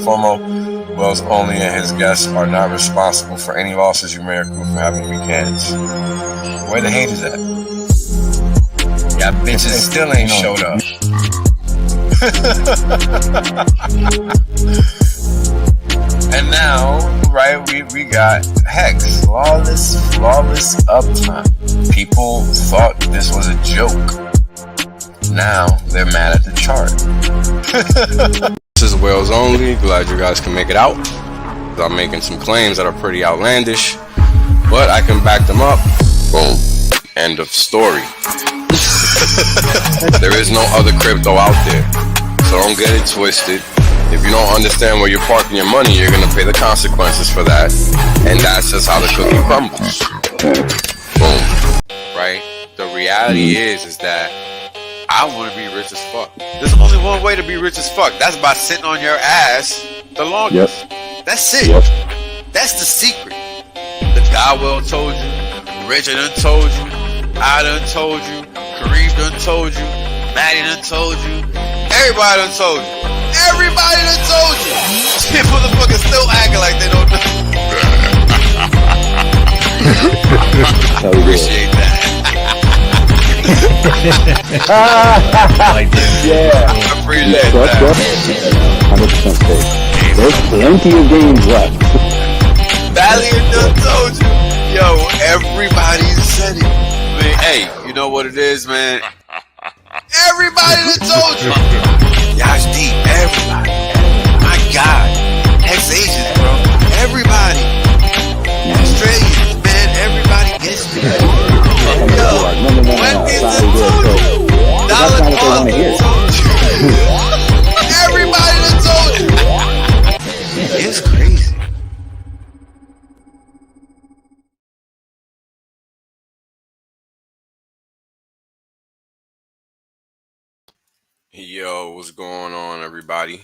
foremost, Wells only and his guests are not responsible for any losses you may accrue for having weak hands. Where the haters at? Yeah, bitches still ain't showed up. And now, right, we got Hex, flawless uptime. People thought this was a joke. Now they're mad at the chart. This is Whales Only. Glad you guys can make it out. I'm making some claims that are pretty outlandish, but I can back them up. Boom. End of story. There is no other crypto out there, so don't get it twisted. If you don't understand where you're parking your money, you're gonna pay the consequences for that, and that's just how the cookie crumbles. Boom. Right? The reality is that I want to be rich as fuck. There's only one way to be rich as fuck. That's by sitting on your ass the longest. Yep. That's it. Yep. That's the secret. The God well told you. Richard done told you. I done told you. Kareem done told you. Maddie done told you. Everybody done told you. Everybody done told you. Shit, motherfuckers still acting like they don't know. Appreciate that. Yeah. I appreciate that. 100% safe. There's plenty of games left. Valiant done told you. Yo, everybody said it. I mean, hey, you know what it is, man? Everybody done told you. Y'all deep. Everybody. My God. Ex-Asians, bro. Everybody. Australians, man. Everybody gets me. Yo, when is it told you? Dollar cost told you. Everybody done told you. It's crazy. Yo, what's going on, everybody?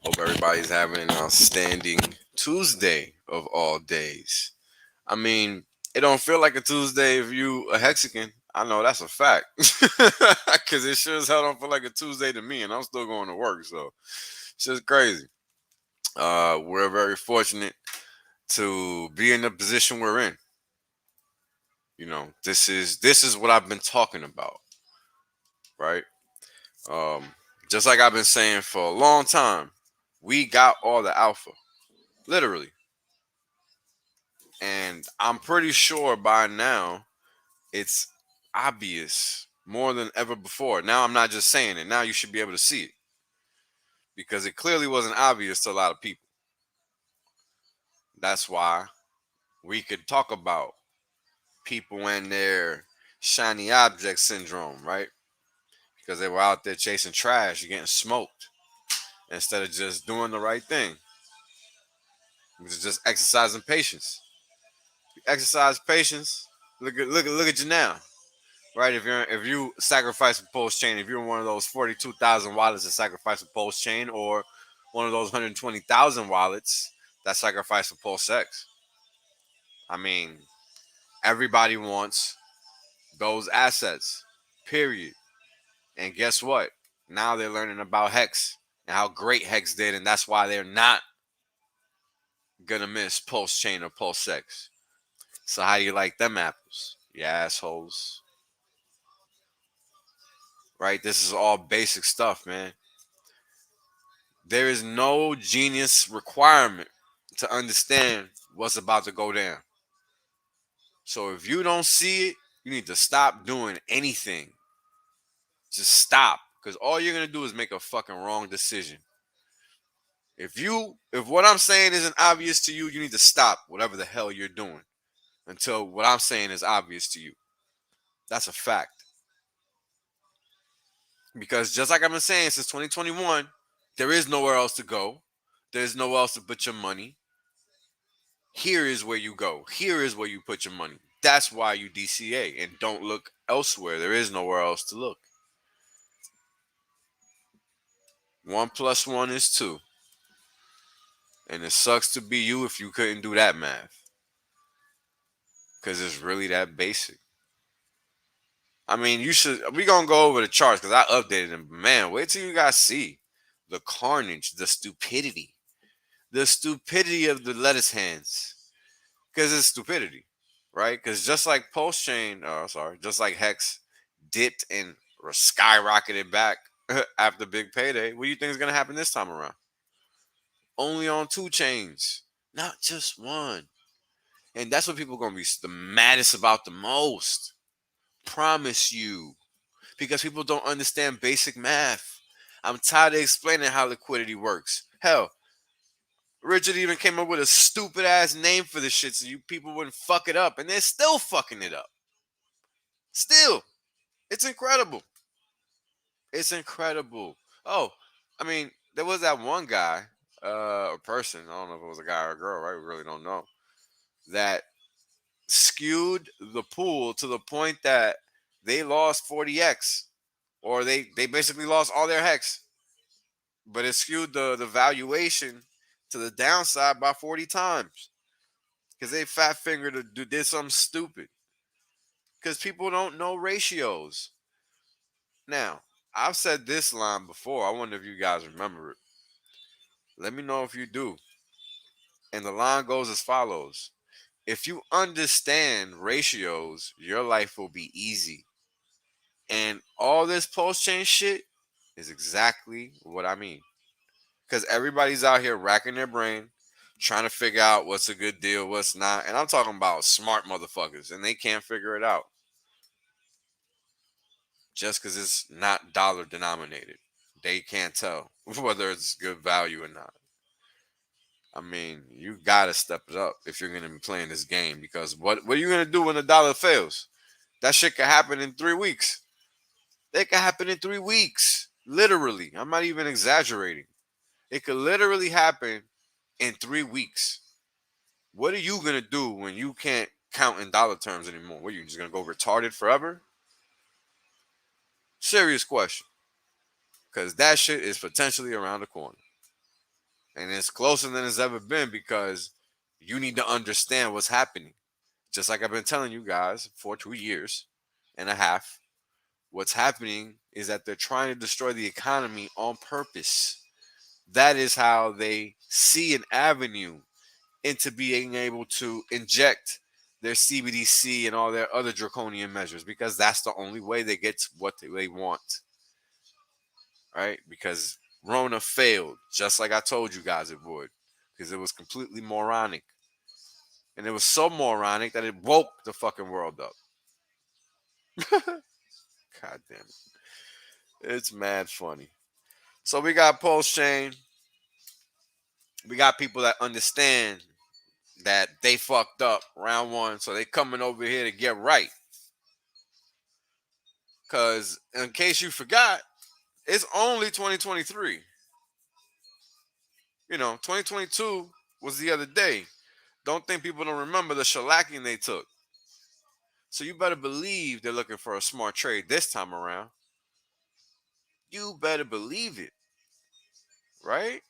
Hope everybody's having an outstanding Tuesday of all days. I mean, it don't feel like a Tuesday if you a Hexican. I know that's a fact. Because it sure as hell don't feel like a Tuesday to me, and I'm still going to work, so it's just crazy. We're very fortunate to be in the position we're in. You know, this is what I've been talking about, right? Just like I've been saying for a long time, we got all the alpha, literally. And I'm pretty sure by now it's obvious more than ever before. Now I'm not just saying it. Now you should be able to see it. Because it clearly wasn't obvious to a lot of people. That's why we could talk about people and their shiny object syndrome, right? Because they were out there chasing trash, getting smoked, instead of just doing the right thing, which is just exercising patience. You exercise patience. Look at you now, right? If you sacrifice a Pulse chain, if you're one of those 42,000 wallets that sacrifice a Pulse chain, or one of those 120,000 wallets that sacrifice a PulseX, I mean, everybody wants those assets. Period. And guess what? Now they're learning about Hex and how great Hex did, and that's why they're not gonna miss Pulse Chain or PulseX. So how do you like them apples, you assholes? Right? This is all basic stuff, man. There is no genius requirement to understand what's about to go down. So if you don't see it, you need to stop doing anything. Just stop. Because all you're going to do is make a fucking wrong decision. If what I'm saying isn't obvious to you, you need to stop whatever the hell you're doing until what I'm saying is obvious to you. That's a fact. Because just like I've been saying since 2021, there is nowhere else to go. There's nowhere else to put your money. Here is where you go. Here is where you put your money. That's why you DCA and don't look elsewhere. There is nowhere else to look. 1 + 1 is 2. And it sucks to be you if you couldn't do that math. Because it's really that basic. I mean, we're going to go over the charts because I updated them. Man, wait till you guys see the carnage, the stupidity The stupidity of the lettuce hands. Because it's stupidity, right? Because just like Pulse Chain, just like Hex dipped and skyrocketed back after big payday, what do you think is going to happen this time around? Only on two chains, not just one. And that's what people are going to be the maddest about the most. Promise you. Because people don't understand basic math. I'm tired of explaining how liquidity works. Hell, Richard even came up with a stupid ass name for this shit so you people wouldn't fuck it up. And they're still fucking it up. Still. It's incredible. It's incredible. Oh, I mean, there was that one guy, or person, I don't know if it was a guy or a girl, right? We really don't know. That skewed the pool to the point that they lost 40x. Or they basically lost all their hex. But it skewed the valuation to the downside by 40 times. Because they fat fingered or did something stupid. Because people don't know ratios. Now, I've said this line before. I wonder if you guys remember it. Let me know if you do. And the line goes as follows. If you understand ratios, your life will be easy. And all this post chain shit is exactly what I mean. Because everybody's out here racking their brain, trying to figure out what's a good deal, what's not. And I'm talking about smart motherfuckers, and they can't figure it out. Just because it's not dollar denominated. They can't tell whether it's good value or not. I mean, you gotta step it up if you're gonna be playing this game because what are you gonna do when the dollar fails? That shit could happen in 3 weeks. It could happen in 3 weeks. Literally. I'm not even exaggerating. It could literally happen in 3 weeks. What are you gonna do when you can't count in dollar terms anymore? What are you just gonna go retarded forever? Serious question. Because that shit is potentially around the corner. And it's closer than it's ever been because you need to understand what's happening. Just like I've been telling you guys for 2 years and a half, what's happening is that they're trying to destroy the economy on purpose. That is how they see an avenue into being able to inject their CBDC and all their other draconian measures because that's the only way they get to what they want. Right? Because Rona failed, just like I told you guys it would, because it was completely moronic. And it was so moronic that it woke the fucking world up. God damn it. It's mad funny. So we got Pulse Chain. We got people that understand that they fucked up round one. So they coming over here to get right. Because in case you forgot, it's only 2023. 2022 was the other day. Don't think people don't remember the shellacking they took. So you better believe they're looking for a smart trade this time around. You better believe it, right?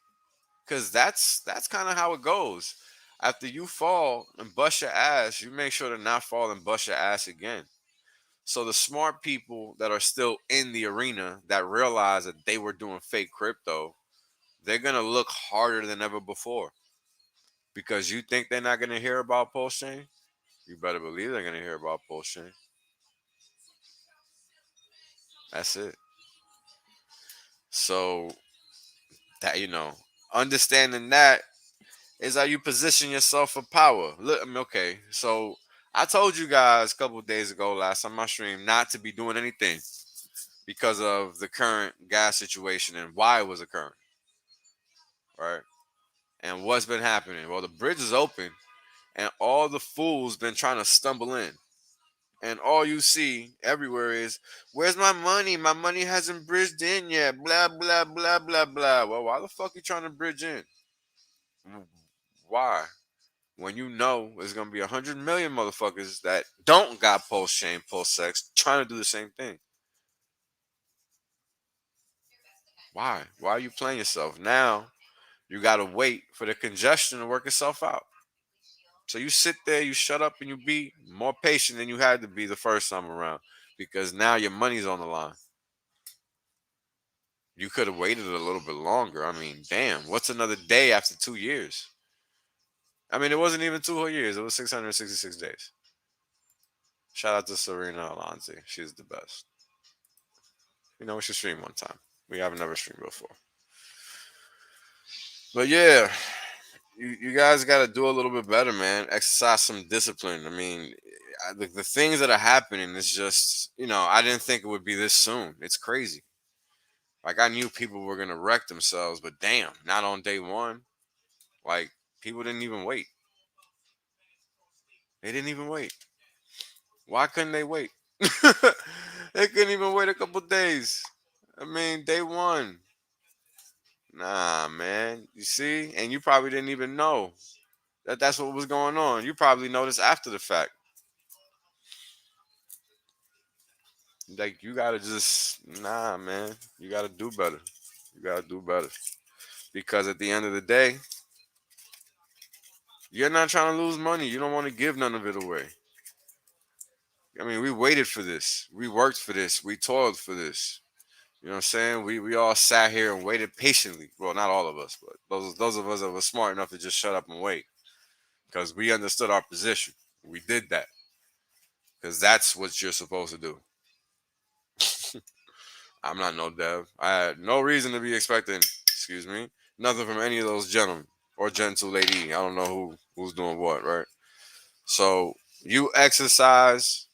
Because that's kind of how it goes. After you fall and bust your ass, you make sure to not fall and bust your ass again. So the smart people that are still in the arena that realize that they were doing fake crypto, they're gonna look harder than ever before. Because you think they're not gonna hear about Pulse Chain, you better believe they're gonna hear about Pulse Chain. That's it. So that understanding that is how you position yourself for power. Look, I mean, okay, so I told you guys a couple of days ago, last time I streamed, not to be doing anything because of the current gas situation and why it was occurring, right? And what's been happening? Well, the bridge is open, and all the fools been trying to stumble in, and all you see everywhere is, "Where's my money? My money hasn't bridged in yet." Blah blah blah blah blah. Well, why the fuck you trying to bridge in? Why? When you know there's gonna be 100 million motherfuckers that don't got Pulse Chain, PulseX, trying to do the same thing. Why? Why are you playing yourself? Now you gotta wait for the congestion to work itself out. So you sit there, you shut up, and you be more patient than you had to be the first time around, because now your money's on the line. You could have waited a little bit longer. I mean, damn, what's another day after 2 years? I mean, it wasn't even 2 whole years. It was 666 days. Shout out to Serena Alonso. She's the best. We should stream one time. We haven't never streamed before. But yeah, you guys got to do a little bit better, man. Exercise some discipline. I mean, the things that are happening is just, I didn't think it would be this soon. It's crazy. Like, I knew people were going to wreck themselves, but damn, not on day one. Like, people didn't even wait. They didn't even wait. Why couldn't they wait? They couldn't even wait a couple days. I mean, day one. Nah, man. You see? And you probably didn't even know that that's what was going on. You probably noticed after the fact. Like, you gotta just, nah, man. You gotta do better. You gotta do better. Because at the end of the day, you're not trying to lose money. You don't want to give none of it away. I mean, we waited for this. We worked for this. We toiled for this. You know what I'm saying? We all sat here and waited patiently. Well, not all of us, but those of us that were smart enough to just shut up and wait. Because we understood our position. We did that. Because that's what you're supposed to do. I'm not no dev. I had no reason to be expecting, excuse me, nothing from any of those gentlemen or gentle lady. I don't know who's doing what, right? So you exercise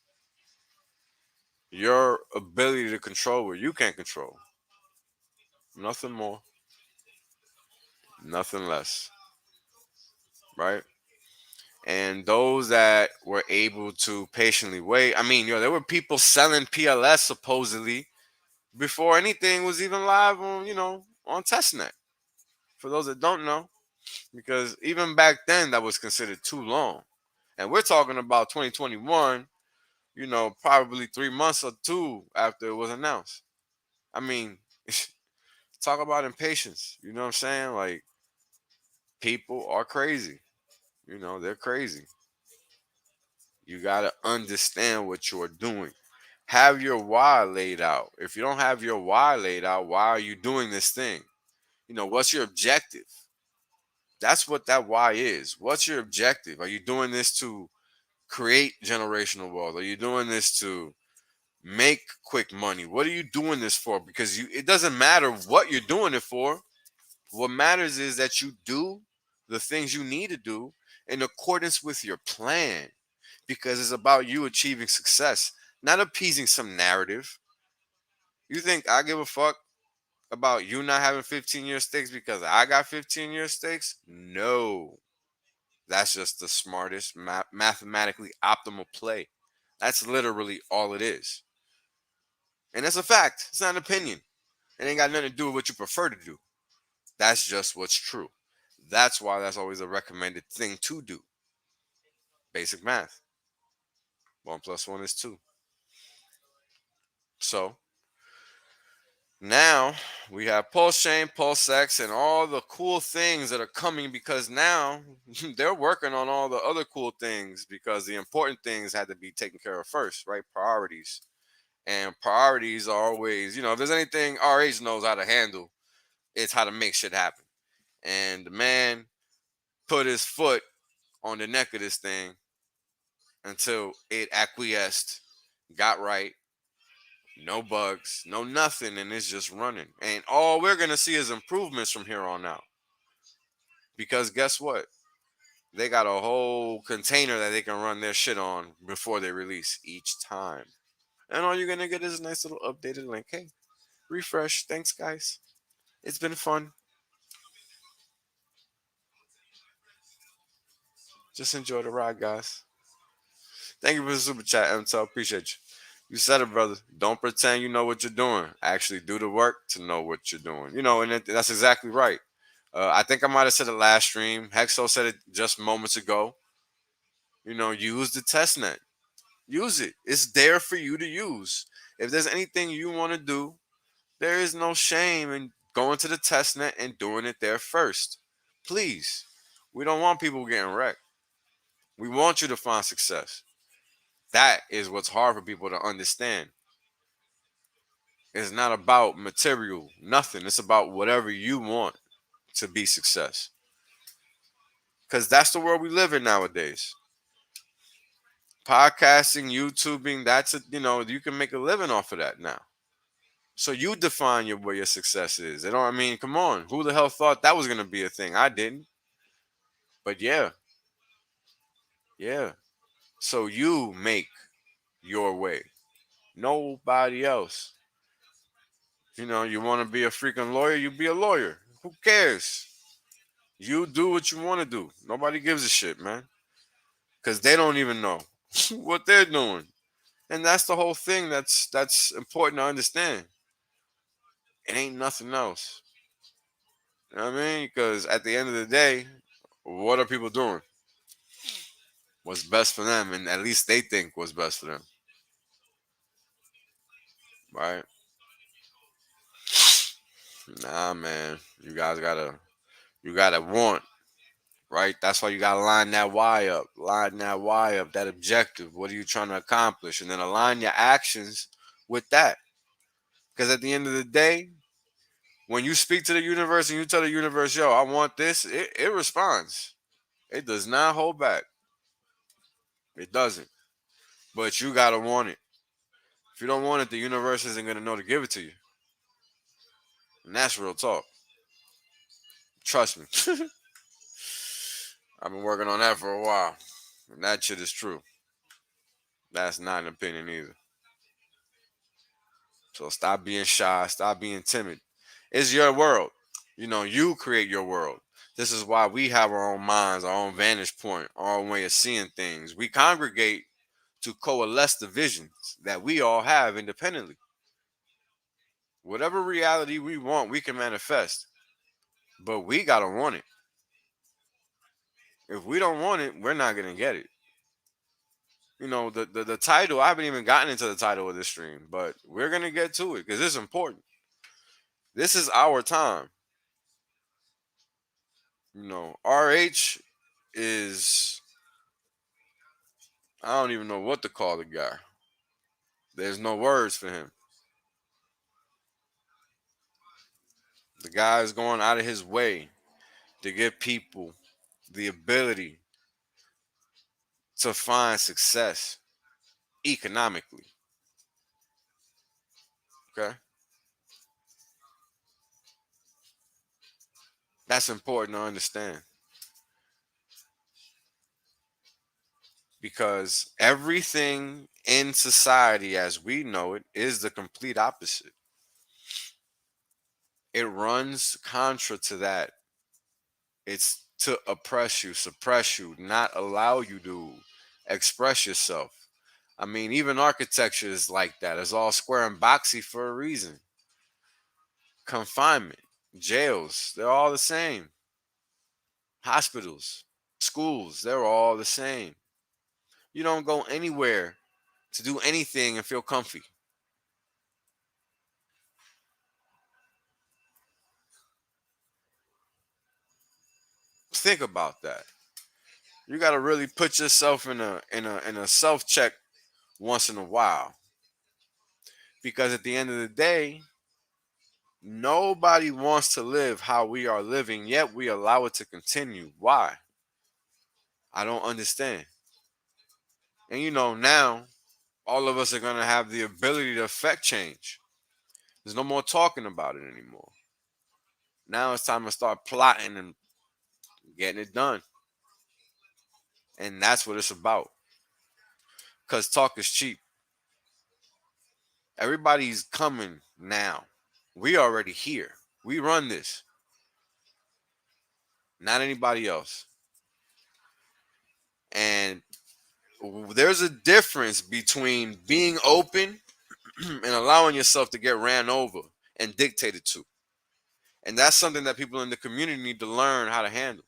your ability to control what you can't control. Nothing more, nothing less, right? And those that were able to patiently wait, I mean, there were people selling PLS supposedly before anything was even live on, on testnet. For those that don't know, because even back then that was considered too long. And we're talking about 2021, probably 3 months or two after it was announced. I mean, talk about impatience. You know what I'm saying? Like, people are crazy. They're crazy. You got to understand what you're doing. Have your why laid out. If you don't have your why laid out, why are you doing this thing? What's your objective? That's what that why is. What's your objective? Are you doing this to create generational wealth? Are you doing this to make quick money? What are you doing this for? Because it doesn't matter what you're doing it for. What matters is that you do the things you need to do in accordance with your plan, because it's about you achieving success, not appeasing some narrative. You think I give a fuck about you not having 15-year stakes because I got 15-year stakes? No. That's just the smartest, mathematically optimal play. That's literally all it is. And that's a fact. It's not an opinion. It ain't got nothing to do with what you prefer to do. That's just what's true. That's why that's always a recommended thing to do. Basic math. 1+1 is 2. So now we have PulseChain, PulseX, and all the cool things that are coming, because now they're working on all the other cool things, because the important things had to be taken care of first, right? Priorities. And priorities are always, if there's anything RH knows how to handle, it's how to make shit happen. And the man put his foot on the neck of this thing until it acquiesced, got right, no bugs, no nothing, and it's just running. And all we're going to see is improvements from here on out. Because guess what? They got a whole container that they can run their shit on before they release each time. And all you're going to get is a nice little updated link. Hey, refresh. Thanks, guys. It's been fun. Just enjoy the ride, guys. Thank you for the super chat, MTL. Appreciate you. You said it, brother. Don't pretend you know what you're doing. Actually do the work to know what you're doing. And that's exactly right. I think I might have said it last stream. Hexo said it just moments ago. Use the test net. Use it. It's there for you to use. If there's anything you want to do, there is no shame in going to the test net and doing it there first. Please. We don't want people getting wrecked. We want you to find success. That is what's hard for people to understand. It's not about material, nothing. It's about whatever you want to be success. Because that's the world we live in nowadays. Podcasting, YouTubing, you can make a living off of that now. So you define where your success is. Come on. Who the hell thought that was going to be a thing? I didn't. But yeah. So you make your way. Nobody else. You want to be a freaking lawyer, you be a lawyer. Who cares? You do what you want to do. Nobody gives a shit, man. Because they don't even know what they're doing. And that's the whole thing that's important to understand. It ain't nothing else. You know what I mean? Because at the end of the day, what are people doing? What's best for them, and at least they think what's best for them. Right? Nah, man. You gotta want, right? That's why you gotta line that why up. Line that why up, that objective. What are you trying to accomplish? And then align your actions with that. Because at the end of the day, when you speak to the universe and you tell the universe, yo, I want this, it responds. It does not hold back. It doesn't. But you gotta want it. If you don't want it, the universe isn't gonna know to give it to you. And that's real talk. Trust me. I've been working on that for a while. And that shit is true. That's not an opinion either. So stop being shy. Stop being timid. It's your world. You create your world. This is why we have our own minds, our own vantage point, our own way of seeing things. We congregate to coalesce the visions that we all have independently. Whatever reality we want, we can manifest. But we got to want it. If we don't want it, we're not going to get it. The title, I haven't even gotten into the title of this stream, but we're going to get to it because it's important. This is our time. RH is, I don't even know what to call the guy. There's no words for him. The guy is going out of his way to give people the ability to find success economically. Okay? That's important to understand. Because everything in society as we know it is the complete opposite. It runs contra to that. It's to oppress you, suppress you, not allow you to express yourself. Even architecture is like that. It's all square and boxy for a reason. Confinement, jails, they're all the same. Hospitals, schools, they're all the same. You don't go anywhere to do anything and feel comfy. Think about that. You got to really put yourself in a self check once in a while, because at the end of the day, nobody wants to live how we are living, yet we allow it to continue. Why? I don't understand. And now all of us are going to have the ability to affect change. There's no more talking about it anymore. Now it's time to start plotting and getting it done. And that's what it's about. Because talk is cheap. Everybody's coming now. We already here. We run this. Not anybody else. And there's a difference between being open and allowing yourself to get ran over and dictated to. And that's something that people in the community need to learn how to handle.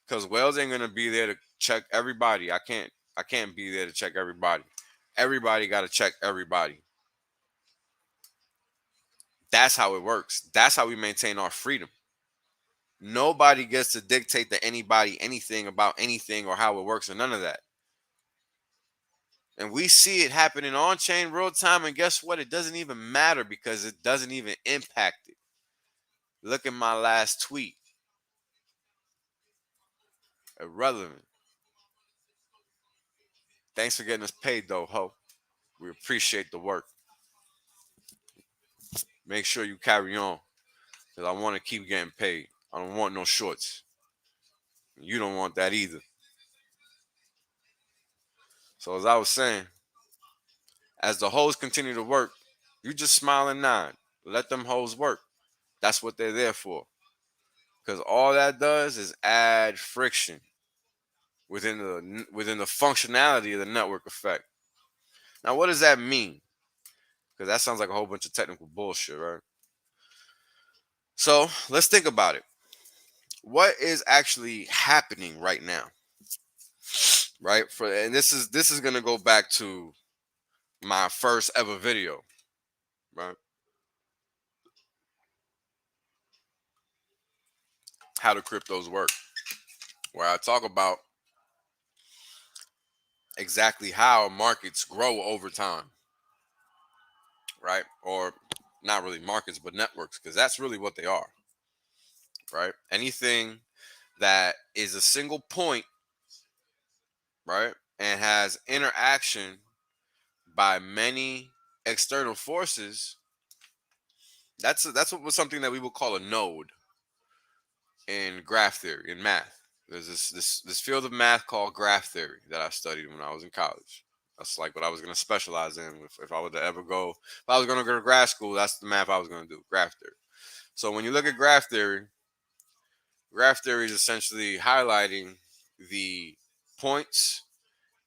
Because Wells ain't gonna be there to check everybody. I can't be there to check everybody. Everybody got to check everybody. That's how it works. That's how we maintain our freedom. Nobody gets to dictate to anybody anything about anything or how it works or none of that. And we see it happening on chain real time. And guess what? It doesn't even matter because it doesn't even impact it. Look at my last tweet. Irrelevant. Thanks for getting us paid, though, ho. We appreciate the work. Make sure you carry on because I want to keep getting paid. I don't want no shorts. You don't want that either. So as I was saying, as the hoes continue to work, you just smile and nod. Let them hoes work. That's what they're there for. Because all that does is add friction within the functionality of the network effect. Now, what does that mean? Because that sounds like a whole bunch of technical bullshit, right? So let's think about it. What is actually happening right now? Right? And this is gonna go back to my first ever video, right? How do cryptos work? Where I talk about exactly how markets grow over time, right? Or not really markets, but networks, because that's really what they are, right? Anything that is a single point, right, and has interaction by many external forces, that's something that we would call a node in graph theory, in math. There's this field of math called graph theory that I studied when I was in college. That's like what I was going to specialize in if I were to ever go. If I was going to go to grad school, that's the math I was going to do, graph theory. So when you look at graph theory is essentially highlighting the points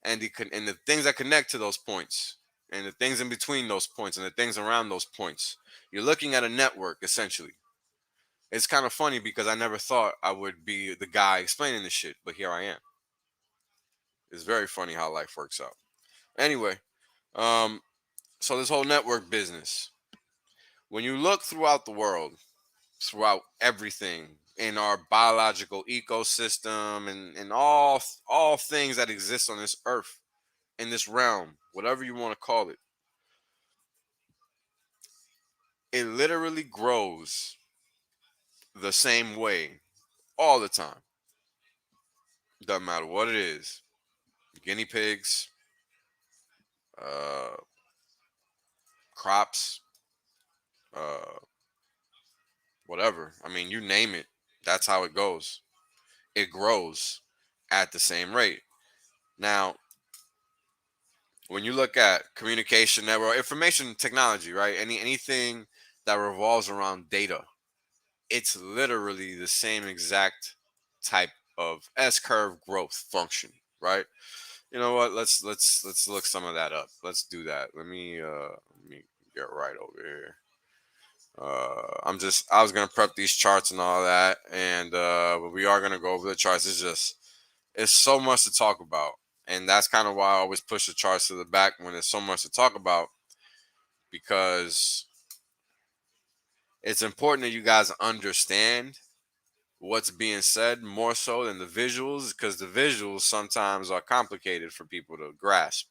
and the things that connect to those points and the things in between those points and the things around those points. You're looking at a network, essentially. It's kind of funny because I never thought I would be the guy explaining this shit, but here I am. It's very funny how life works out. Anyway, so this whole network business, when you look throughout the world, throughout everything in our biological ecosystem and all things that exist on this earth, in this realm, whatever you want to call it, it literally grows the same way all the time. Doesn't matter what it is. Guinea pigs, uh, crops, uh, whatever. I mean, you name it. That's how it goes. It grows at the same rate. Now, when you look at communication network, information technology, right? Anything that revolves around data, it's literally the same exact type of S-curve growth function, right? You know what? Let's look some of that up. Let's do that. Let me get right over here. I was gonna prep these charts and all that, and but we are gonna go over the charts. It's so much to talk about, and that's kind of why I always push the charts to the back when there's so much to talk about, because it's important that you guys understand what's being said more so than the visuals, because the visuals sometimes are complicated for people to grasp.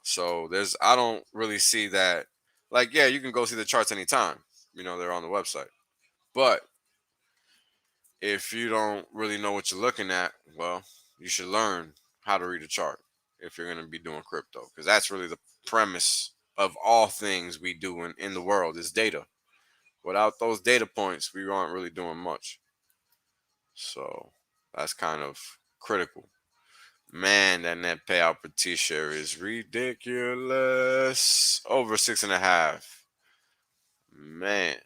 So I don't really see that. Like, yeah, you can go see the charts anytime. They're on the website. But if you don't really know what you're looking at, well, you should learn how to read a chart if you're going to be doing crypto, because that's really the premise of all things we do in the world is data. Without those data points, we aren't really doing much. So that's kind of critical. Man, that net payout per T-share is ridiculous. Over 6.5. Man,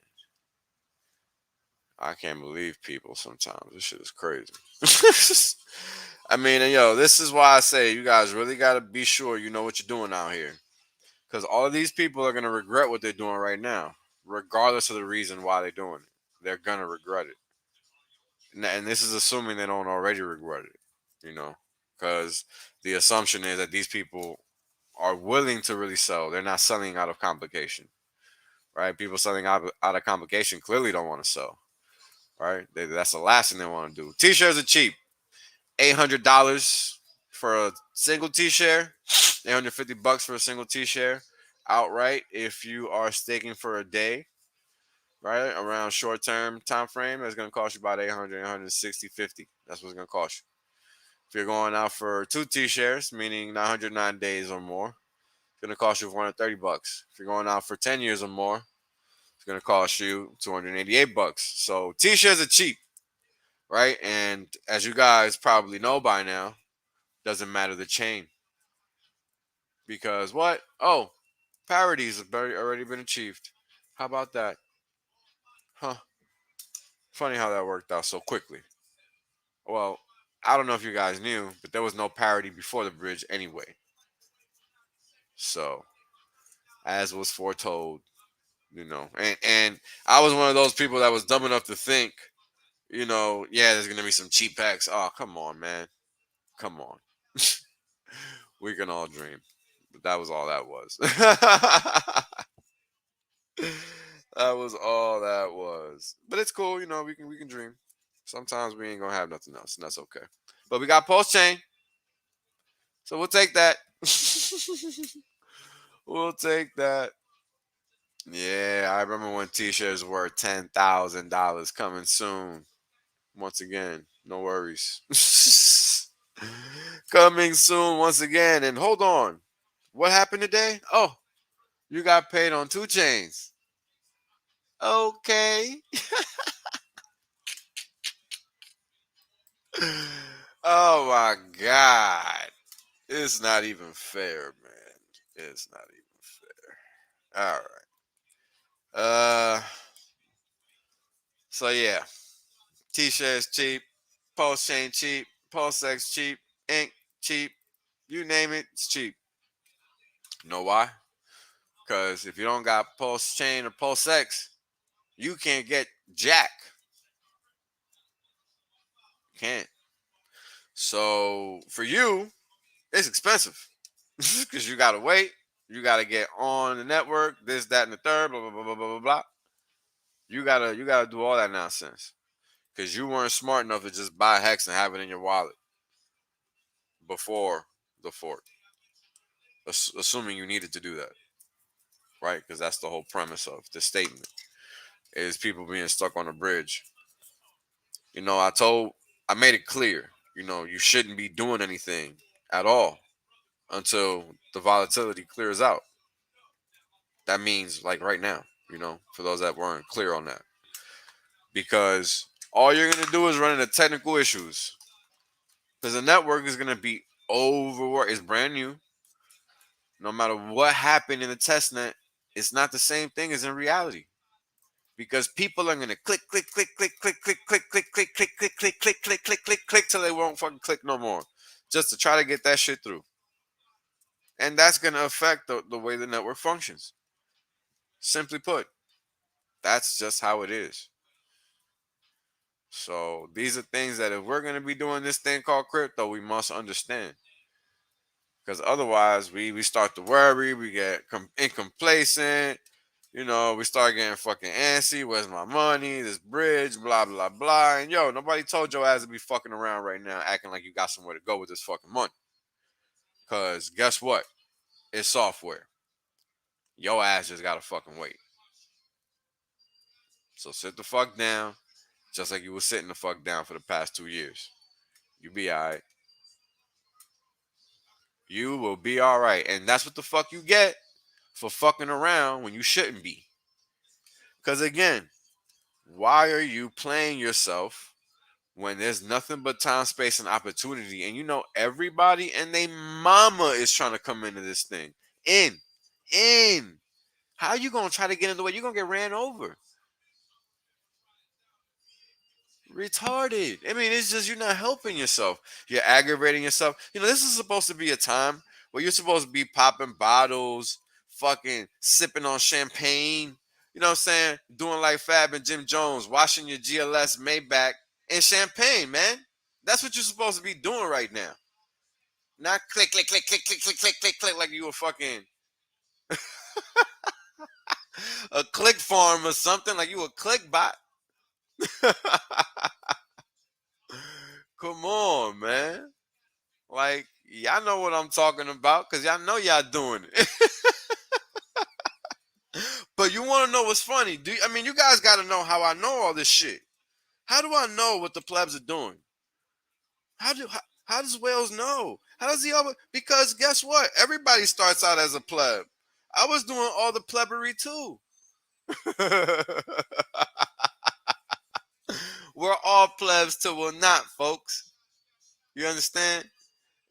I can't believe people sometimes. This shit is crazy. I mean, this is why I say you guys really got to be sure you know what you're doing out here. Because all of these people are going to regret what they're doing right now, regardless of the reason why they're doing it. They're going to regret it. And this is assuming they don't already regret it, because the assumption is that these people are willing to really sell. They're not selling out of complication, right? People selling out of complication clearly don't want to sell, right? That's the last thing they want to do. T-shirts are cheap. $800 for a single T-share, $850 for a single T-share outright. If you are staking for a day, right, around short-term time frame, that's going to cost you about 800, 160, 50. That's what it's going to cost you. If you're going out for 2 T-shares, meaning 909 days or more, it's going to cost you $430. If you're going out for 10 years or more, it's going to cost you $288. So T-shares are cheap, right? And as you guys probably know by now, doesn't matter the chain. Because what? Oh, parities have already been achieved. How about that? Huh. Funny how that worked out so quickly. Well, I don't know if you guys knew, but there was no parity before the bridge anyway. So, as was foretold, and I was one of those people that was dumb enough to think, yeah, there's gonna be some cheap packs. Oh, come on, man. Come on. We can all dream. But that was all that was. That was all that was. But it's cool, we can dream. Sometimes we ain't gonna have nothing else, and that's okay. But we got Pulse Chain. So we'll take that. We'll take that. Yeah, I remember when T-shirts were $10,000 coming soon. Once again, no worries. Coming soon once again. And hold on. What happened today? Oh, you got paid on 2 chains. Okay. Oh my God. It's not even fair, man. It's not even fair. All right. So yeah. T-shirts cheap, Pulse Chain cheap, PulseX cheap, ink cheap, you name it, it's cheap. You know why? Because if you don't got Pulse Chain or PulseX, you can't get Jack. You can't. So for you, it's expensive because you gotta wait, you gotta get on the network, this, that, and the third, blah blah blah blah blah blah. You gotta do all that nonsense because you weren't smart enough to just buy Hex and have it in your wallet before the fork. Assuming you needed to do that, right? Because that's the whole premise of the statement is people being stuck on a bridge. I made it clear, you shouldn't be doing anything at all until the volatility clears out. That means like right now, for those that weren't clear on that. Because all you're going to do is run into technical issues. Because the network is going to be overworked. It's brand new. No matter what happened in the test net, it's not the same thing as in reality. Because people are gonna click, click, click, click, click, click, click, click, click, click, click, click, click, click, click, click, click till they won't fucking click no more. Just to try to get that shit through. And that's gonna affect the way the network functions. Simply put, that's just how it is. So these are things that if we're gonna be doing this thing called crypto, we must understand. Because otherwise we start to worry, we get incomplacent. We start getting fucking antsy. Where's my money? This bridge, blah, blah, blah. And nobody told your ass to be fucking around right now acting like you got somewhere to go with this fucking money. Because guess what? It's software. Your ass just gotta fucking wait. So sit the fuck down, just like you were sitting the fuck down for the past 2 years. You be alright. You will be alright. And that's what the fuck you get for fucking around when you shouldn't be. Because again, why are you playing yourself when there's nothing but time, space, and opportunity? And everybody and they mama is trying to come into this thing. In. How you going to try to get in the way? You're going to get ran over. Retarded. I mean, it's just you're not helping yourself. You're aggravating yourself. This is supposed to be a time where you're supposed to be popping bottles, fucking sipping on champagne. You know what I'm saying? Doing like Fab and Jim Jones, washing your GLS Maybach and champagne, man. That's what you're supposed to be doing right now. Not click, click, click, click, click, click, click, click, click like you were fucking a click farm or something, like you a click bot. Come on, man. Like, Y'all know what I'm talking about because y'all know y'all doing it. But you want to know what's funny? You guys got to know how I know all this shit. How do I know what the plebs are doing? How does Wales know? How does he always? Because guess what? Everybody starts out as a pleb. I was doing all the plebbery too. We're all plebs till we're not, folks. You understand?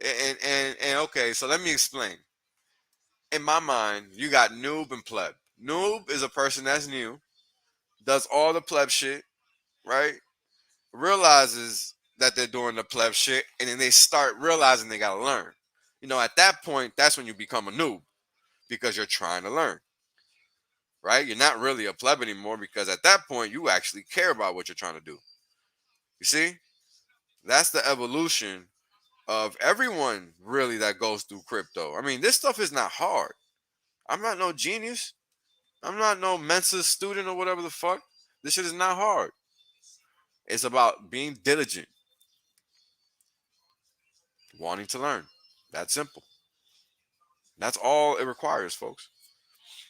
And okay, so let me explain. In my mind, you got noob and pleb. Noob is a person that's new, does all the pleb shit, right? Realizes that they're doing the pleb shit, and then they start realizing they gotta learn. At that point, that's when you become a noob because you're trying to learn, right? You're not really a pleb anymore because at that point, you actually care about what you're trying to do. You see? That's the evolution of everyone really that goes through crypto. This stuff is not hard. I'm not no genius. I'm not no Mensa student or whatever the fuck. This shit is not hard. It's about being diligent, wanting to learn. That's simple. That's all it requires, folks.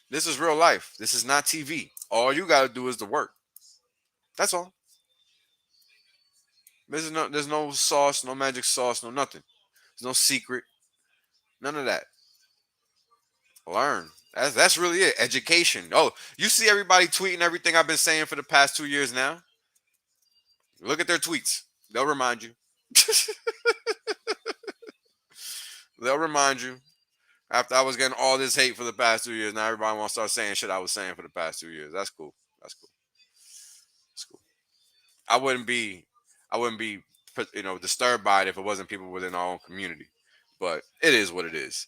This is real life. This is not TV. All you got to do is the work. That's all. There's no sauce, no magic sauce, no nothing. There's no secret. None of that. Learn. That's really it. Education. Oh, you see everybody tweeting everything I've been saying for the past 2 years now? Look at their tweets. They'll remind you. They'll remind you. After I was getting all this hate for the past 2 years, now everybody wants to start saying shit I was saying for the past 2 years. That's cool. That's cool. That's cool. I wouldn't be disturbed by it if it wasn't people within our own community. But it is what it is.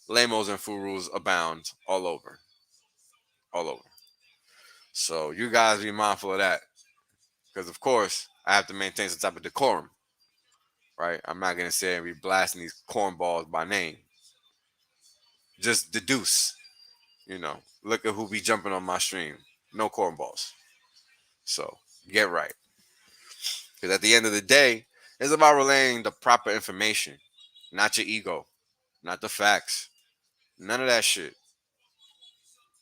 Lamos and furus abound all over. All over. So you guys be mindful of that. Because, of course, I have to maintain some type of decorum. Right? I'm not going to say and be blasting these cornballs by name. Just deduce. Look at who be jumping on my stream. No cornballs. So, get right. Because at the end of the day, it's about relaying the proper information. Not your ego. Not the facts. None of that shit.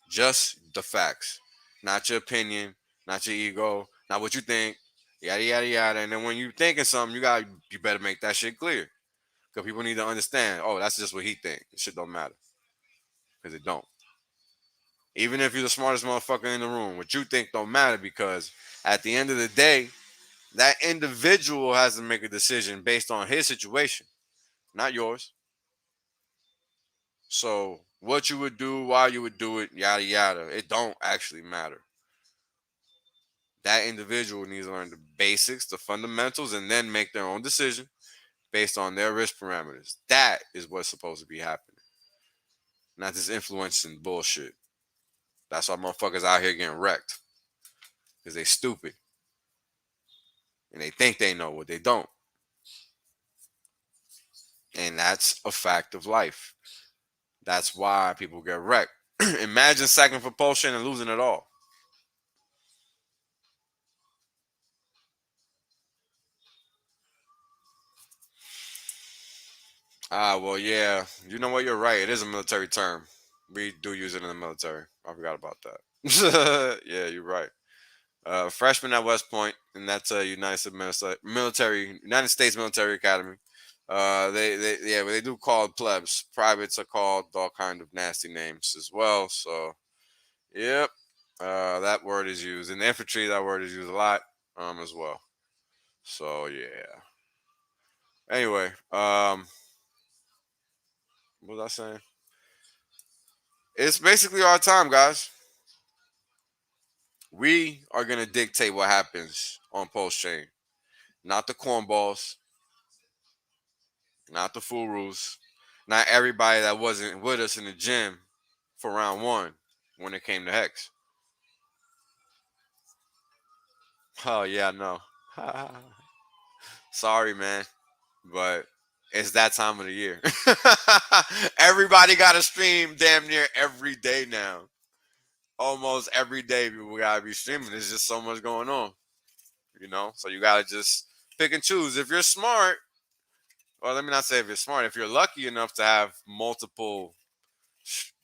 Just the facts. Not your opinion. Not your ego. Not what you think. Yada, yada, yada. And then when you thinking something, you better make that shit clear. Because people need to understand, oh, that's just what he think. It shit don't matter. Because it don't. Even if you're the smartest motherfucker in the room, what you think don't matter because at the end of the day, that individual has to make a decision based on his situation, not yours. So what you would do, why you would do it, yada, yada, it don't actually matter. That individual needs to learn the basics, the fundamentals, and then make their own decision based on their risk parameters. That is what's supposed to be happening. Not this influencing bullshit. That's why motherfuckers out here getting wrecked. Because they stupid. And they think they know what they don't. And that's a fact of life. That's why people get wrecked. Imagine sacking for propulsion and losing it all. Well, yeah. You know what? You're right. It is a military term. We do use it in the military. I forgot about that. Yeah, you're right. Freshman at West Point, and that's a United States Military Academy. They do call it plebs. Privates are called all kind of nasty names as well. So, yep, that word is used in the infantry. That word is used a lot, as well. So yeah. Anyway, what was I saying? It's basically our time, guys. We are gonna dictate what happens on Pulse Chain, not the cornballs, not the furus, not everybody that wasn't with us in the gym for round one when it came to Hex. Oh yeah, I know. Sorry, man, but it's that time of the year. Everybody got to stream damn near every day now. Almost every day people gotta be streaming. There's just so much going on, so you gotta just pick and choose. If you're smart, Well, let me not say if you're smart. If you're lucky enough to have multiple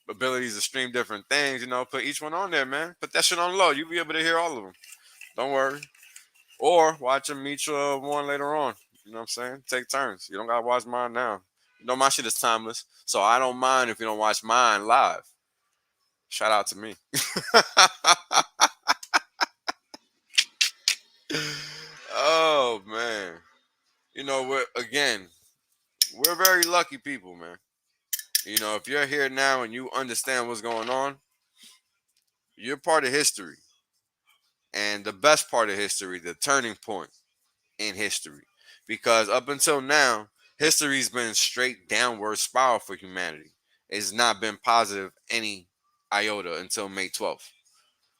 abilities to stream different things, put each one on there, man. Put that shit on low. You'll be able to hear all of them. Don't worry. Or watch them each one later on. You know what I'm saying? Take turns. You don't gotta watch mine now. My shit is timeless, so I don't mind if you don't watch mine live. Shout out to me. Oh man, we're very lucky people, man. If you're here now and you understand what's going on, you're part of history, and the best part of history, the turning point in history, because up until now, history's been straight downward spiral for humanity. It's not been positive any iota until May 12th.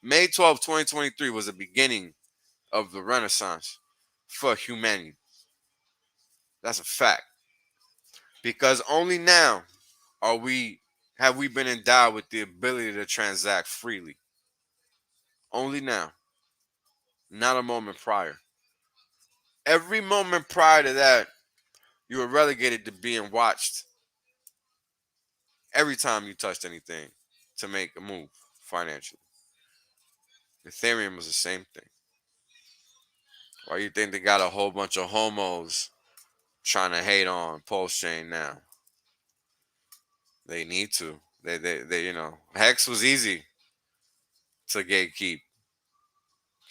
May 12th, 2023 was the beginning of the Renaissance for humanity. That's a fact. Because only now have we been endowed with the ability to transact freely. Only now. Not a moment prior. Every moment prior to that, you were relegated to being watched every time you touched anything to make a move financially. Ethereum was the same thing. Why you think they got a whole bunch of homos trying to hate on Pulse Chain now? They need to. Hex was easy to gatekeep.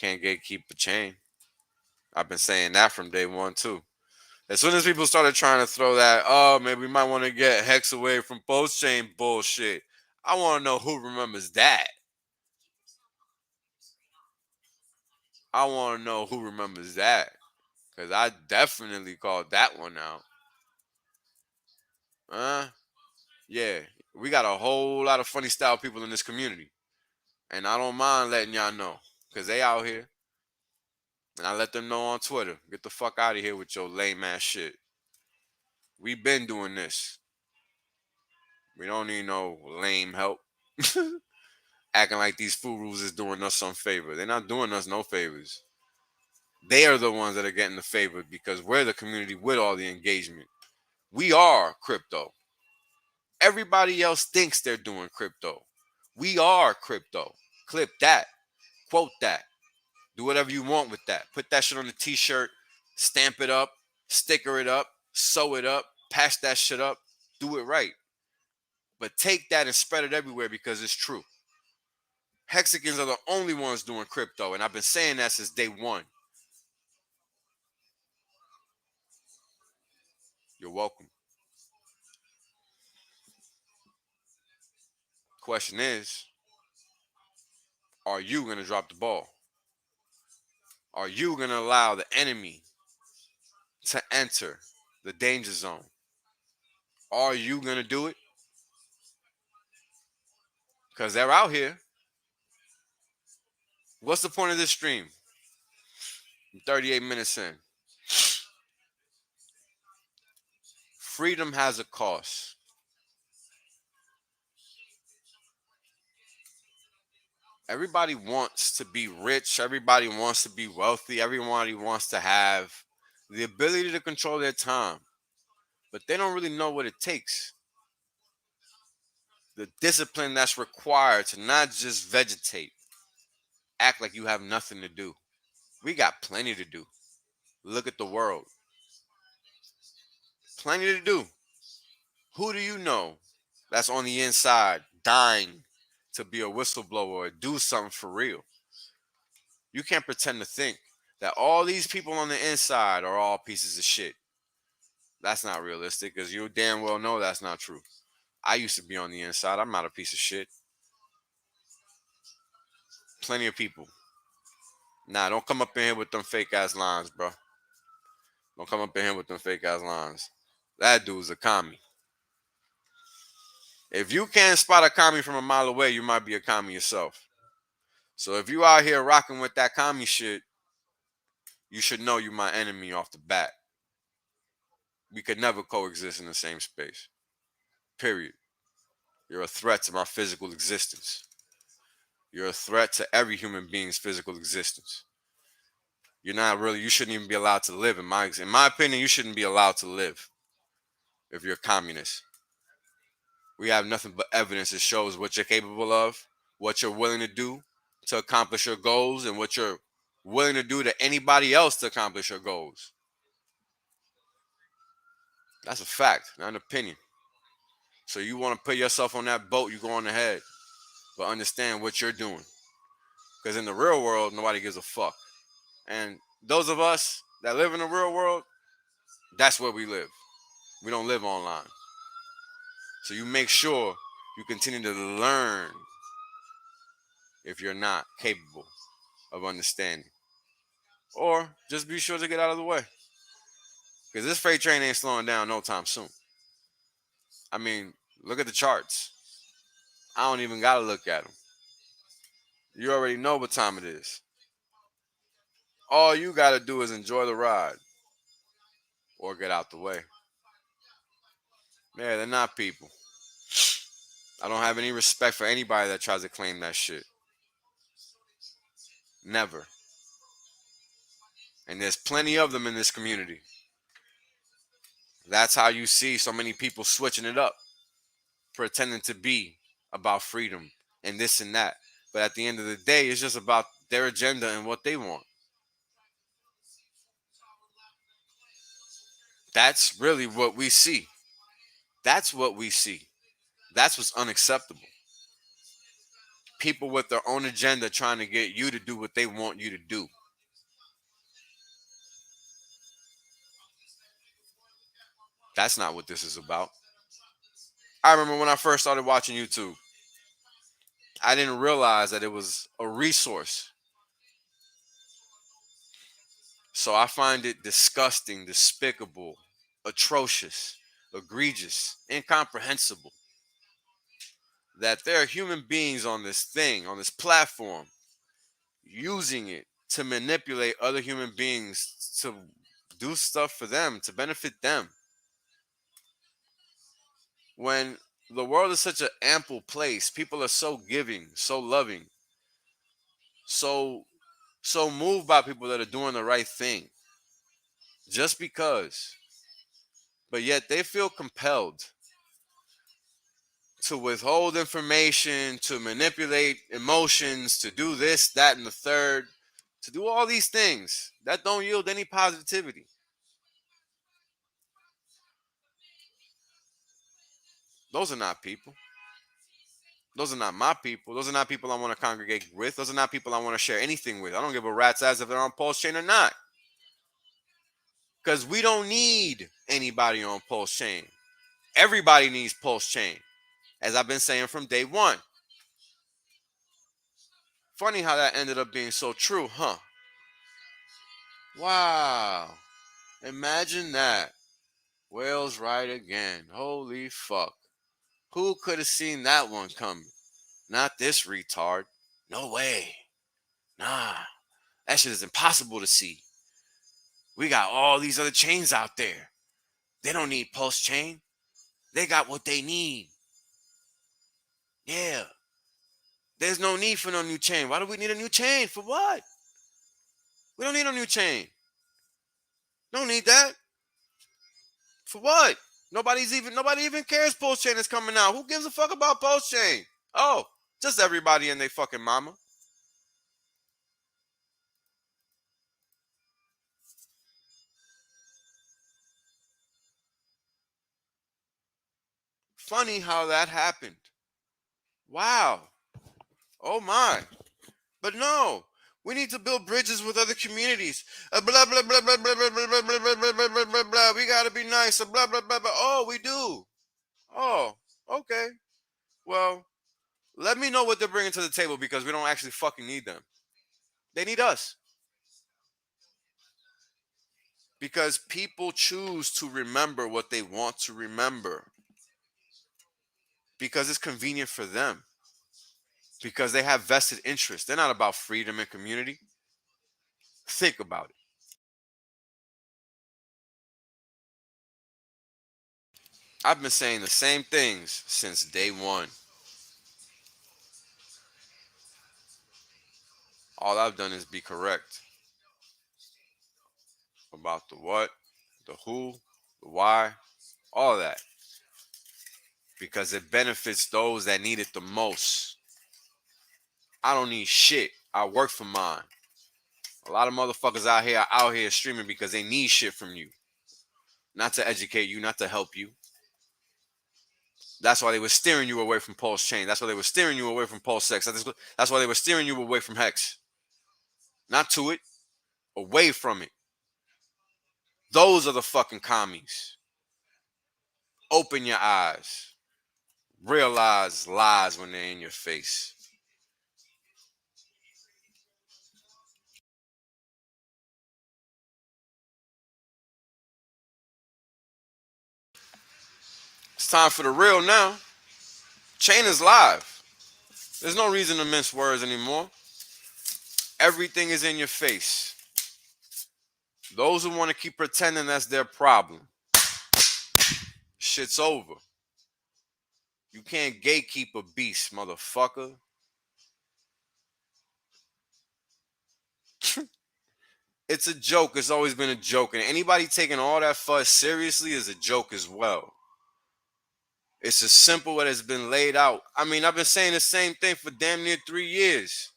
Can't gatekeep a chain. I've been saying that from day one too. As soon as people started trying to throw that, oh, maybe we might want to get Hex away from Pulse Chain bullshit, I want to know who remembers that. I want to know who remembers that. Because I definitely called that one out. Yeah. We got a whole lot of funny style people in this community. And I don't mind letting y'all know. Because they out here. And I let them know on Twitter. Get the fuck out of here with your lame ass shit. We been doing this. We don't need no lame help. Acting like these furus is doing us some favor. They're not doing us no favors. They are the ones that are getting the favor because we're the community with all the engagement. We are crypto. Everybody else thinks they're doing crypto. We are crypto. Clip that. Quote that. Do whatever you want with that. Put that shit on a t-shirt. Stamp it up. Sticker it up. Sew it up. Patch that shit up. Do it right. But take that and spread it everywhere because it's true. Hexagons are the only ones doing crypto, and I've been saying that since day one. You're welcome. Question is, are you going to drop the ball? Are you going to allow the enemy to enter the danger zone? Are you going to do it? Because they're out here. What's the point of this stream? I'm 38 minutes in. Freedom has a cost. Everybody wants to be rich. Everybody wants to be wealthy. Everybody wants to have the ability to control their time. But they don't really know what it takes. The discipline that's required to not just vegetate, act like you have nothing to do. We got plenty to do. Look at the world. Plenty to do. Who do you know that's on the inside dying to be a whistleblower or do something for real? You can't pretend to think that all these people on the inside are all pieces of shit. That's not realistic because you damn well know that's not true. I used to be on the inside. I'm not a piece of shit. Plenty of people. Nah, don't come up in here with them fake ass lines, bro. Don't come up in here with them fake ass lines. That dude's a commie. If you can't spot a commie from a mile away, you might be a commie yourself. So if you out here rocking with that commie shit, you should know you my enemy off the bat. We could never coexist in the same space. Period. You're a threat to my physical existence. You're a threat to every human being's physical existence. You shouldn't even be allowed to live. In my opinion, you shouldn't be allowed to live. if you're a communist. We have nothing but evidence that shows what you're capable of, what you're willing to do to accomplish your goals, and what you're willing to do to anybody else to accomplish your goals. That's a fact, not an opinion. So you want to put yourself on that boat, you go on ahead. But understand what you're doing. Because in the real world, nobody gives a fuck. And those of us that live in the real world, that's where we live. We don't live online. So you make sure you continue to learn if you're not capable of understanding. Or just be sure to get out of the way. Because this freight train ain't slowing down no time soon. I mean, look at the charts. I don't even got to look at them. You already know what time it is. All you got to do is enjoy the ride or get out the way. Yeah, they're not people. I don't have any respect for anybody that tries to claim that shit. Never. And there's plenty of them in this community. That's how you see so many people switching it up, pretending to be about freedom and this and that. But at the end of the day, it's just about their agenda and what they want. That's really what we see. That's what we see. That's what's unacceptable. People with their own agenda trying to get you to do what they want you to do. That's not what this is about. I remember when I first started watching YouTube, I didn't realize that it was a resource. So I find it disgusting, despicable, atrocious, egregious, incomprehensible that there are human beings on this thing, on this platform, using it to manipulate other human beings to do stuff for them, to benefit them. When the world is such an ample place, people are so giving, so loving, so moved by people that are doing the right thing. Just because. But yet they feel compelled to withhold information, to manipulate emotions, to do this, that, and the third, to do all these things that don't yield any positivity. Those are not people. Those are not my people. Those are not people I want to congregate with. Those are not people I want to share anything with. I don't give a rat's ass if they're on Pulse Chain or not. Because we don't need anybody on Pulse Chain. Everybody needs Pulse Chain, as I've been saying from day one. Funny how that ended up being so true, huh? Wow. Imagine that. Whales right again. Holy fuck. Who could have seen that one coming? Not this retard. No way. Nah. That shit is impossible to see. We got all these other chains out there. They don't need Pulse Chain. They got what they need. Yeah. There's no need for no new chain. Why do we need a new chain? For what? We don't need a new chain. Don't need that. For what? Nobody even cares Pulse Chain is coming out. Who gives a fuck about Pulse Chain? Oh, just everybody and they fucking mama. Funny how that happened. Wow. Oh my. But no. We need to build bridges with other communities. Blah blah blah blah blah blah blah blah blah blah blah blah blah. We gotta be nice. Blah blah blah blah. Oh, we do. Oh, okay. Well, let me know what they're bringing to the table because we don't actually fucking need them. They need us. Because people choose to remember what they want to remember. Because it's convenient for them. Because they have vested interest. They're not about freedom and community. Think about it. I've been saying the same things since day one. All I've done is be correct about the what, the who, the why, all of that, because it benefits those that need it the most. I don't need shit. I work for mine. A lot of motherfuckers out here streaming because they need shit from you. Not to educate you, not to help you. That's why they were steering you away from Pulse Chain. That's why they were steering you away from PulseX. That's why they were steering you away from Hex. Not to it, away from it. Those are the fucking commies. Open your eyes. Realize lies when they're in your face. It's time for the real now. Chain is live. There's no reason to mince words anymore. Everything is in your face. Those who want to keep pretending, that's their problem. Shit's over. You can't gatekeep a beast, motherfucker. It's a joke. It's always been a joke. And anybody taking all that fuss seriously is a joke as well. It's as simple as it's been laid out. I mean, I've been saying the same thing for damn near 3 years.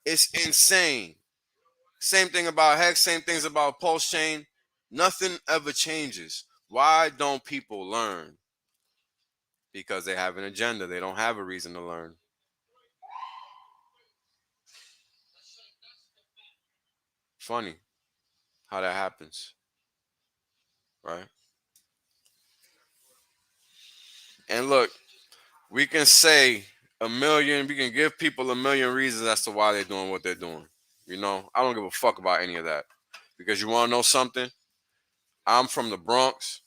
It's insane. Same thing about Hex, same things about Pulse Chain. Nothing ever changes. Why don't people learn? Because they have an agenda. They don't have a reason to learn. Funny how that happens. Right? And look, we can say we can give people a million reasons as to why they're doing what they're doing. You know, I don't give a fuck about any of that. Because you want to know something? I'm from the Bronx.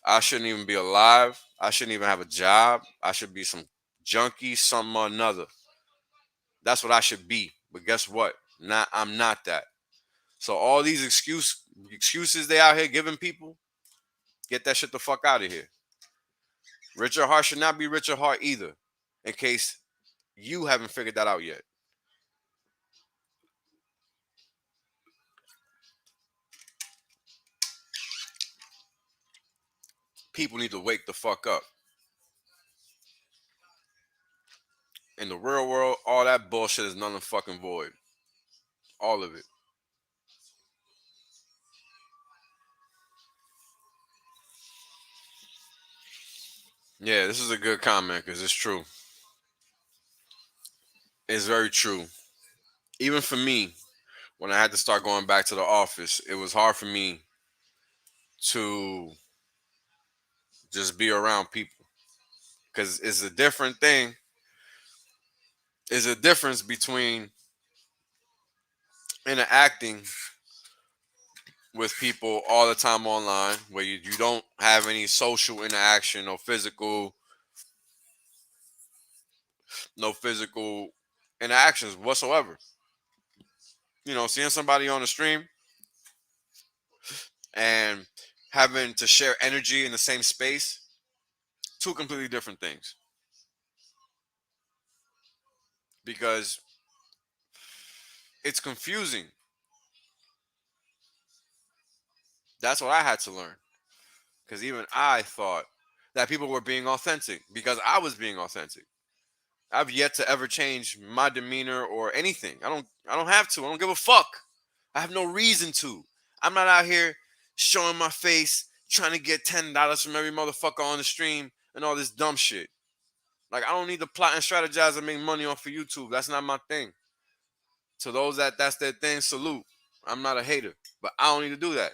I shouldn't even be alive. I shouldn't even have a job. I should be some junkie, something or another. That's what I should be. But guess what? I'm not that. So all these excuses they out here giving people, get that shit the fuck out of here. Richard Hart should not be Richard Hart either, in case you haven't figured that out yet. People need to wake the fuck up. In the real world, all that bullshit is null and fucking void. All of it. Yeah, this is a good comment because it's true. It's very true. Even for me, when I had to start going back to the office, it was hard for me to just be around people because it's a different thing. There's a difference between interacting with people all the time online where you don't have any social interaction or no physical interactions whatsoever. You know, seeing somebody on the stream and having to share energy in the same space, two completely different things. Because it's confusing. That's what I had to learn. Because even I thought that people were being authentic because I was being authentic. I've yet to ever change my demeanor or anything. I don't have to. I don't give a fuck. I have no reason to. I'm not out here showing my face, trying to get $10 from every motherfucker on the stream and all this dumb shit. Like, I don't need to plot and strategize and make money off of YouTube. That's not my thing. To those that's their thing, salute. I'm not a hater, but I don't need to do that.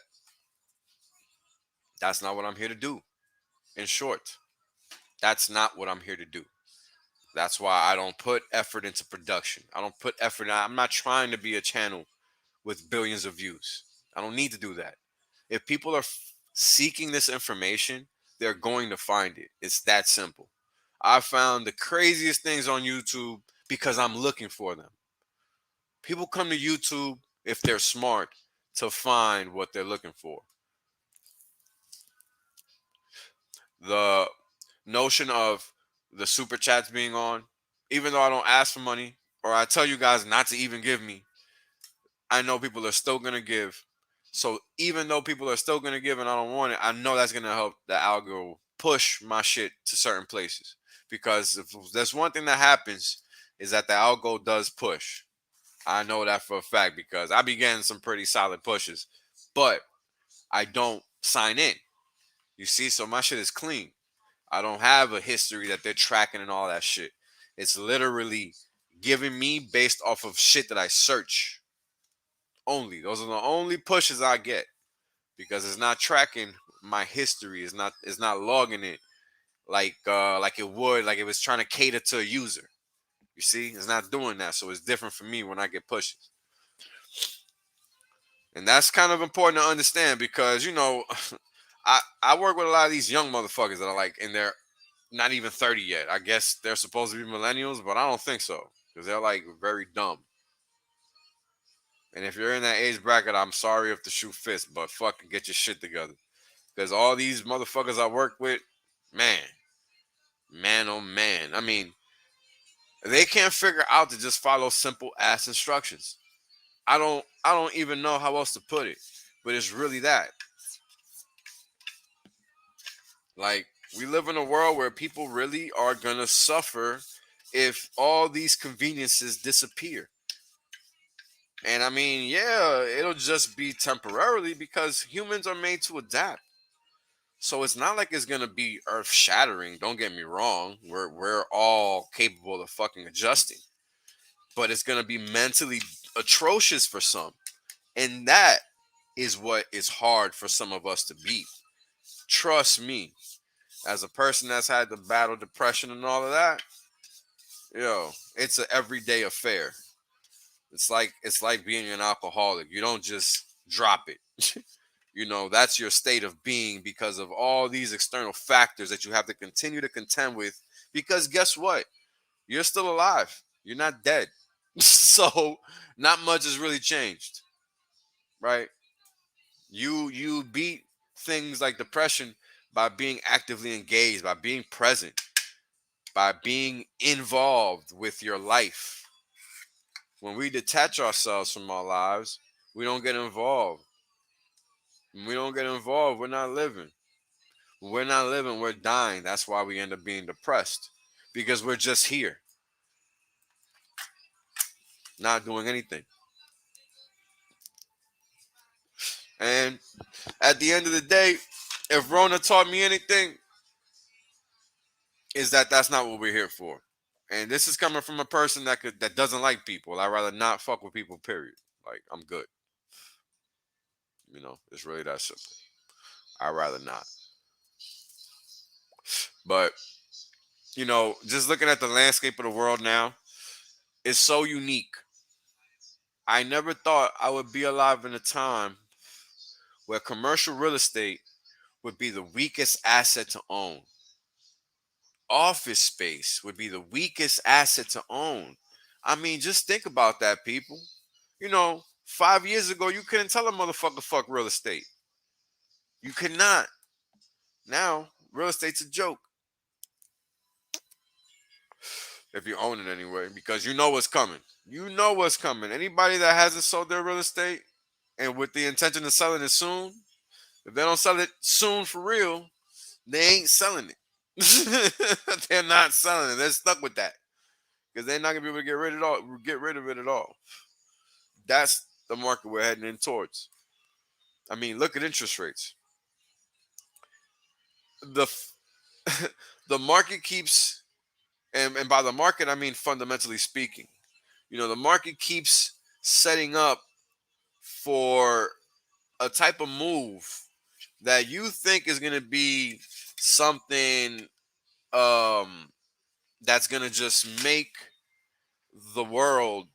That's not what I'm here to do. In short, that's not what I'm here to do. That's why I don't put effort into production. I don't put effort. I'm not trying to be a channel with billions of views. I don't need to do that. If people are seeking this information, they're going to find it. It's that simple. I found the craziest things on YouTube because I'm looking for them. People come to YouTube, if they're smart, to find what they're looking for. The notion of the super chats being on, even though I don't ask for money or I tell you guys not to even give me, I know people are still going to give So even though people are still gonna give and I don't want it, I know that's gonna help the algo push my shit to certain places. Because if there's one thing that happens is that the algo does push. I know that for a fact because I be getting some pretty solid pushes, but I don't sign in. You see, so my shit is clean. I don't have a history that they're tracking and all that shit. It's literally giving me based off of shit that I search only. Those are the only pushes I get because it's not tracking my history. It's not logging it like it would, like it was trying to cater to a user. You see, it's not doing that. So it's different for me when I get pushes. And that's kind of important to understand because, I work with a lot of these young motherfuckers that are like in their not even 30 yet. I guess they're supposed to be millennials, but I don't think so because they're like very dumb. And if you're in that age bracket, I'm sorry if the shoe fits, but fucking get your shit together. Because all these motherfuckers I work with, man, man, oh man. I mean, they can't figure out to just follow simple ass instructions. I don't even know how else to put it, but it's really that. Like, we live in a world where people really are gonna suffer if all these conveniences disappear. And I mean, yeah, it'll just be temporarily because humans are made to adapt. So it's not like it's gonna be earth shattering. Don't get me wrong. We're all capable of fucking adjusting. But it's gonna be mentally atrocious for some. And that is what is hard for some of us to beat. Trust me, as a person that's had to battle depression and all of that, it's an everyday affair. It's like being an alcoholic. You don't just drop it. That's your state of being because of all these external factors that you have to continue to contend with. Because guess what? You're still alive. You're not dead. So not much has really changed, right? You beat things like depression by being actively engaged, by being present, by being involved with your life. When we detach ourselves from our lives, we don't get involved. When we don't get involved, we're not living. When we're not living, we're dying. That's why we end up being depressed. Because we're just here, not doing anything. And at the end of the day, if Rona taught me anything, is that that's not what we're here for. And this is coming from a person that doesn't like people. I'd rather not fuck with people, period. Like, I'm good. It's really that simple. I'd rather not. But, just looking at the landscape of the world now, it's so unique. I never thought I would be alive in a time where commercial real estate would be the weakest asset to own. Office space would be the weakest asset to own. I mean, just think about that, people. 5 years ago, you couldn't tell a motherfucker fuck real estate. You could not. Now, real estate's a joke. If you own it anyway, because you know what's coming. You know what's coming. Anybody that hasn't sold their real estate and with the intention of selling it soon, if they don't sell it soon for real, they ain't selling it. They're not selling it. They're stuck with that because they're not gonna be able to get rid of it at all. That's the market we're heading in towards. I mean, look at interest rates. The the market keeps, and by the market I mean fundamentally speaking. The market keeps setting up for a type of move that you think is gonna be something that's gonna just make the world,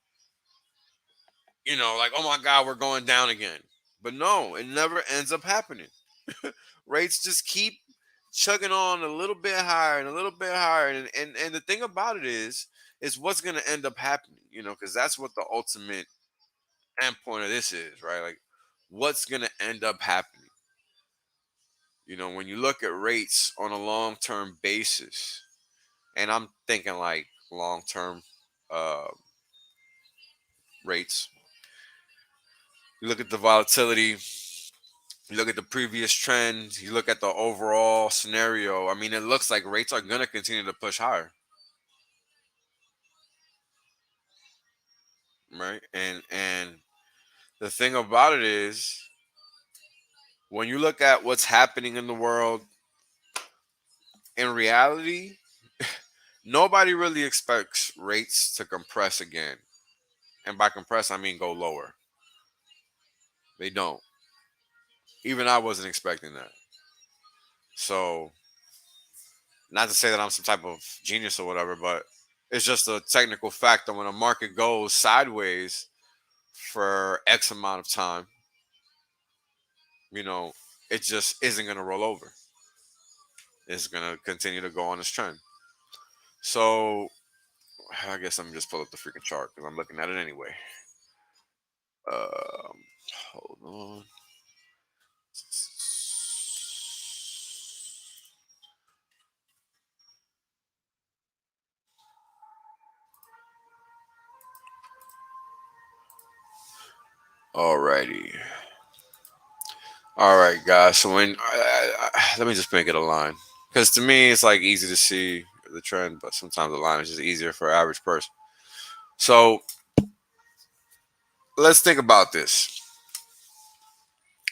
like, oh my God, we're going down again. But no, it never ends up happening. Rates just keep chugging on a little bit higher and a little bit higher. And the thing about it is what's gonna end up happening, because that's what the ultimate end point of this is, right? Like, what's gonna end up happening? When you look at rates on a long-term basis, and I'm thinking like long-term uh, rates. You look at the volatility. You look at the previous trend, you look at the overall scenario. I mean, it looks like rates are going to continue to push higher, right? And the thing about it is, when you look at what's happening in the world, in reality, nobody really expects rates to compress again. And by compress, I mean go lower. They don't. Even I wasn't expecting that. So, not to say that I'm some type of genius or whatever, but it's just a technical fact that when a market goes sideways for X amount of time, you know, it just isn't going to roll over. It's going to continue to go on this trend. So, I guess I'm just pull up the freaking chart because I'm looking at it anyway. Um, Hold on. Alrighty. All right, guys. So when let me just make it a line, because to me it's like easy to see the trend, but sometimes the line is just easier for an average person. So let's think about this.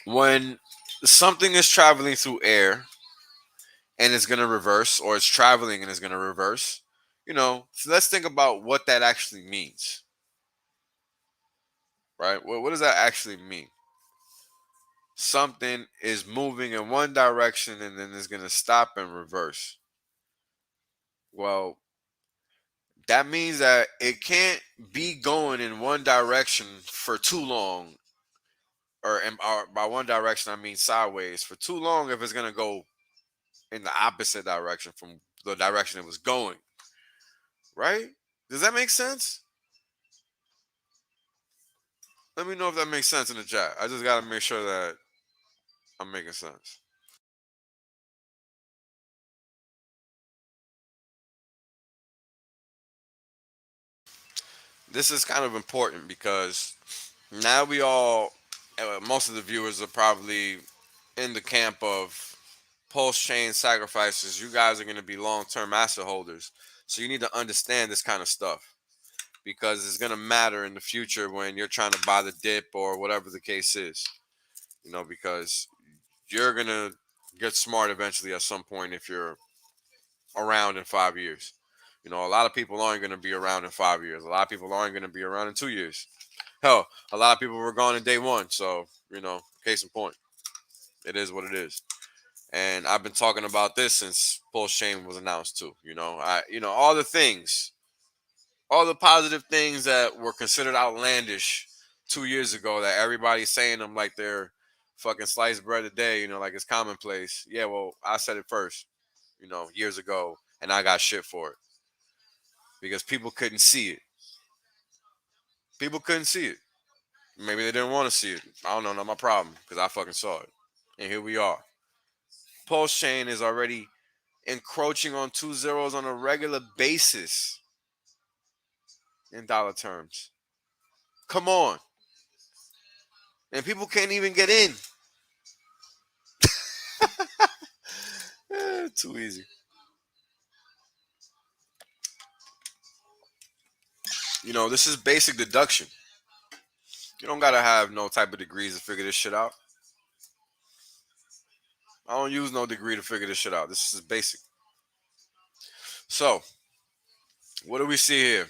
When something is traveling through air and it's going to reverse, or it's traveling and it's going to reverse, so let's think about what that actually means, right? What does that actually mean? Something is moving in one direction and then it's going to stop and reverse. Well, that means that it can't be going in one direction for too long, or by one direction I mean sideways for too long if it's going to go in the opposite direction from the direction it was going. Right? Does that make sense? Let me know if that makes sense in the chat. I just got to make sure that I'm making sense. This is kind of important because now most of the viewers are probably in the camp of pulse chain sacrifices. You guys are going to be long-term asset holders, so you need to understand this kind of stuff because it's going to matter in the future when you're trying to buy the dip or whatever the case is. Because you're going to get smart eventually at some point if you're around in 5 years. A lot of people aren't going to be around in 5 years. A lot of people aren't going to be around in 2 years. Hell, a lot of people were gone in day one. So, case in point, it is what it is. And I've been talking about this since Pulse Chain was announced too. All the things, all the positive things that were considered outlandish 2 years ago that everybody's saying them like they're fucking sliced bread a day, like it's commonplace. Yeah, well, I said it first, years ago, and I got shit for it because people couldn't see it. People couldn't see it. Maybe they didn't want to see it. I don't know, not my problem because I fucking saw it. And here we are. Pulse Chain is already encroaching on 2 zeros on a regular basis in dollar terms. Come on. And people can't even get in. Too easy. This is basic deduction. You don't gotta have no type of degrees to figure this shit out. I don't use no degree to figure this shit out. This is basic. So, what do we see here?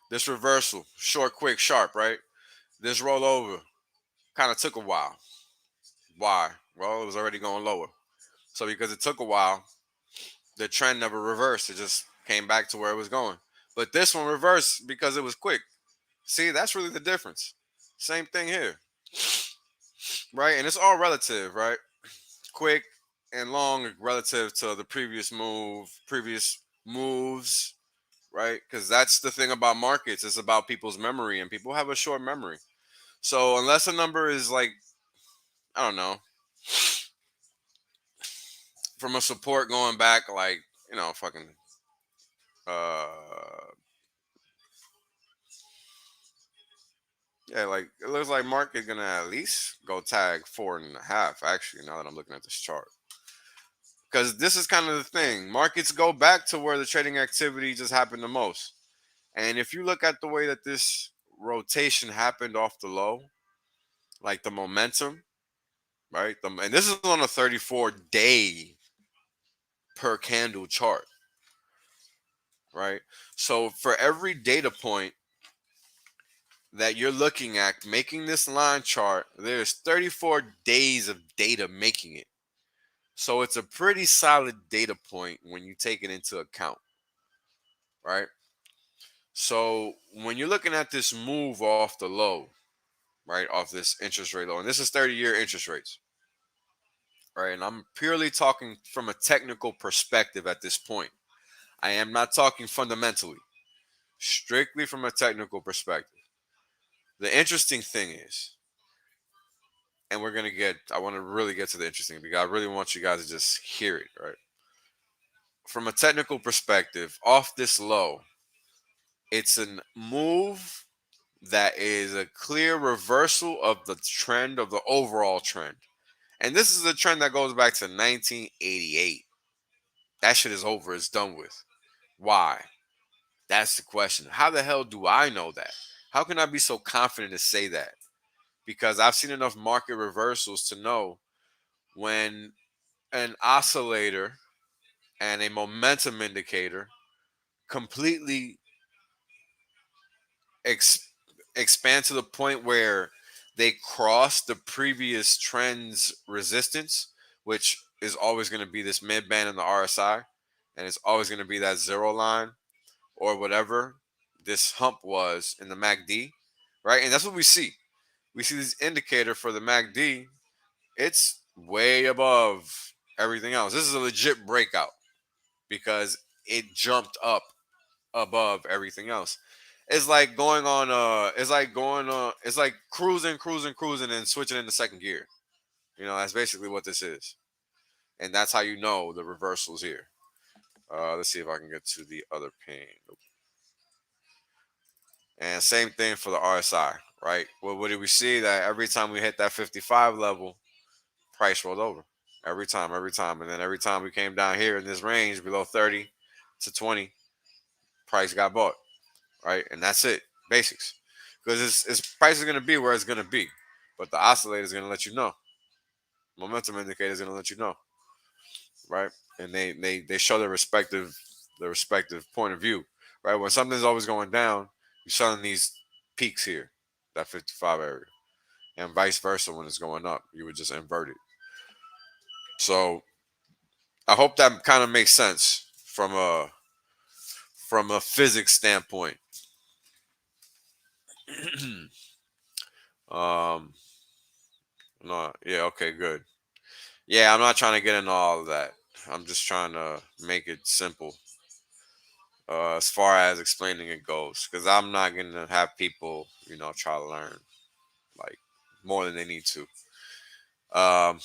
This reversal, short, quick, sharp, right? This rollover kind of took a while. Why? Well, it was already going lower. So because it took a while, the trend never reversed. It just came back to where it was going. But this one reversed because it was quick. See, that's really the difference. Same thing here. Right? And it's all relative, right? Quick and long relative to the previous moves, right? Because that's the thing about markets. It's about people's memory, and people have a short memory. So unless a number is like, I don't know, from a support going back like, fucking uh Yeah, like it looks like market gonna at least go tag 4.5. Actually, now that I'm looking at this chart, because this is kind of the thing. Markets go back to where the trading activity just happened the most. And if you look at the way that this rotation happened off the low, like the momentum, right? And this is on a 34-day per candle chart, right? So for every data point that you're looking at making this line chart, there's 34 days of data making it. So it's a pretty solid data point when you take it into account, right? So when you're looking at this move off the low, right, off this interest rate low, and this is 30-year interest rates, right? And I'm purely talking from a technical perspective at this point. I am not talking fundamentally, strictly from a technical perspective. The interesting thing is, and I want to really get to the interesting because I really want you guys to just hear it, right? From a technical perspective, off this low, it's a move that is a clear reversal of the trend of the overall trend. And this is a trend that goes back to 1988. That shit is over. It's done with. Why? That's the question. How the hell do I know that? How can I be so confident to say that? Because I've seen enough market reversals to know when an oscillator and a momentum indicator completely ex- expand to the point where they cross the previous trend's resistance, which is always going to be this mid band in the RSI, and it's always going to be that zero line or whatever this hump was in the MACD, right? And that's what we see. We see this indicator for the MACD. It's way above everything else. This is a legit breakout because it jumped up above everything else. It's like going on it's like cruising and switching into second gear. That's basically what this is. And that's how you know the reversals here. Let's see if I can get to the other pane. Nope. And same thing for the RSI, right? Well, what did we see? That every time we hit that 55 level, price rolled over. Every time. And then every time we came down here in this range below 30 to 20, price got bought, right? And that's it. Basics. Because it's price is going to be where it's going to be. But the oscillator is going to let you know. Momentum indicator is going to let you know, right? And they show their respective point of view, right? When something's always going down, you're selling these peaks here, that 55 area, and vice versa when it's going up, you would just invert it. So I hope that kind of makes sense from a physics standpoint. um, no, yeah, okay, good. Yeah, I'm not trying to get into all of that. I'm just trying to make it simple as far as explaining it goes, because I'm not gonna have people, try to learn like more than they need to. Um,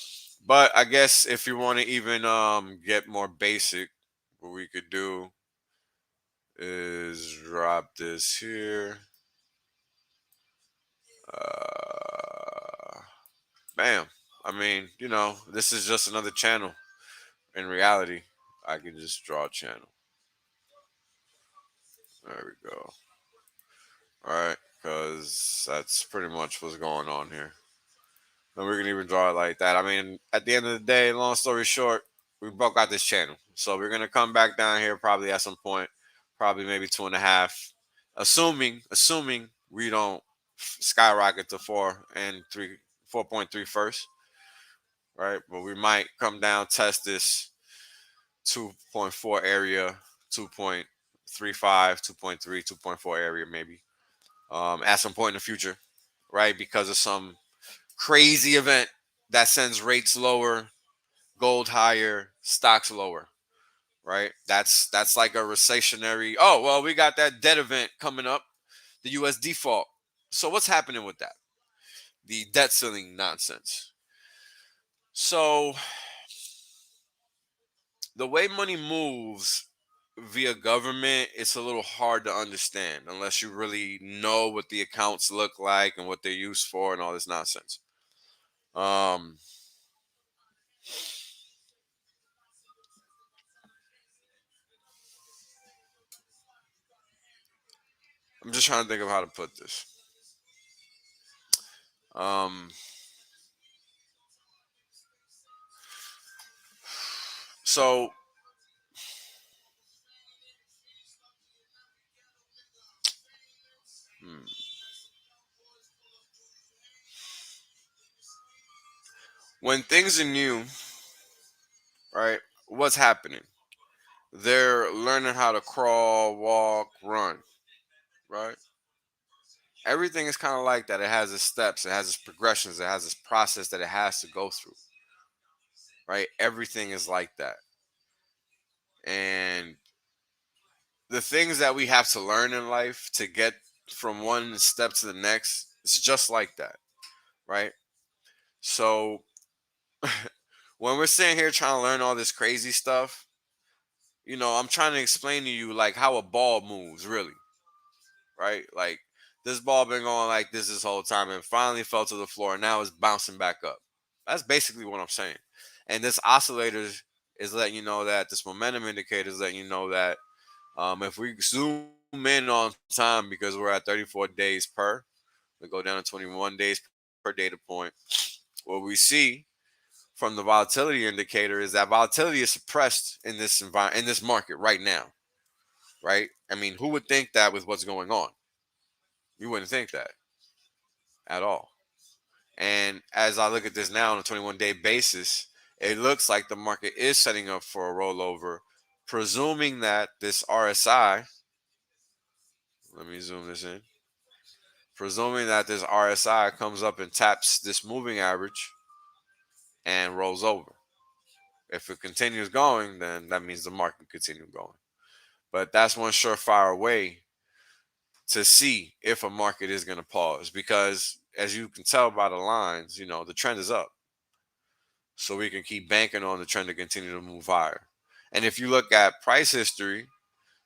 but I guess if you want to even get more basic, what we could do is drop this here. Uh, Bam. I mean, this is just another channel. In reality, I can just draw a channel. There we go. All right, because that's pretty much what's going on here. And we're gonna even draw it like that. I mean, at the end of the day, long story short, we broke out this channel, so we're gonna come back down here probably at some point, probably maybe 2.5, assuming we don't skyrocket to 4.3 first, right? But we might come down, test this 2.4 area, 2.35, 2.3, 2.4 area maybe at some point in the future, right? Because of some crazy event that sends rates lower, gold higher, stocks lower, right? That's like a recessionary. Oh, well, we got that debt event coming up, the US default. So what's happening with that? The debt ceiling nonsense. So the way money moves via government, it's a little hard to understand unless you really know what the accounts look like and what they're used for and all this nonsense. Um, I'm just trying to think of how to put this. Um, so hmm, when things are new, right? What's happening? They're learning how to crawl, walk, run, right? Everything is kind of like that. It has its steps, it has its progressions, it has its process that it has to go through, right? Everything is like that. And the things that we have to learn in life to get from one step to the next, it's just like that, right? So when we're sitting here trying to learn all this crazy stuff, I'm trying to explain to you like how a ball moves, really, right? Like this ball been going like this whole time and finally fell to the floor and now it's bouncing back up. That's basically what I'm saying. And this oscillator is letting you know that this momentum indicator is letting you know that if we zoom in on time because we're at 34 days per, we go down to 21 days per data point. What we see from the volatility indicator is that volatility is suppressed in this environment, in this market right now, right? I mean, who would think that with what's going on? You wouldn't think that at all. And as I look at this now on a 21-day basis, it looks like the market is setting up for a rollover, presuming that this RSI, let me zoom this in, presuming that this RSI comes up and taps this moving average and rolls over. If it continues going, then that means the market continue going. But that's one surefire way to see if a market is going to pause because as you can tell by the lines, the trend is up. So we can keep banking on the trend to continue to move higher. And if you look at price history,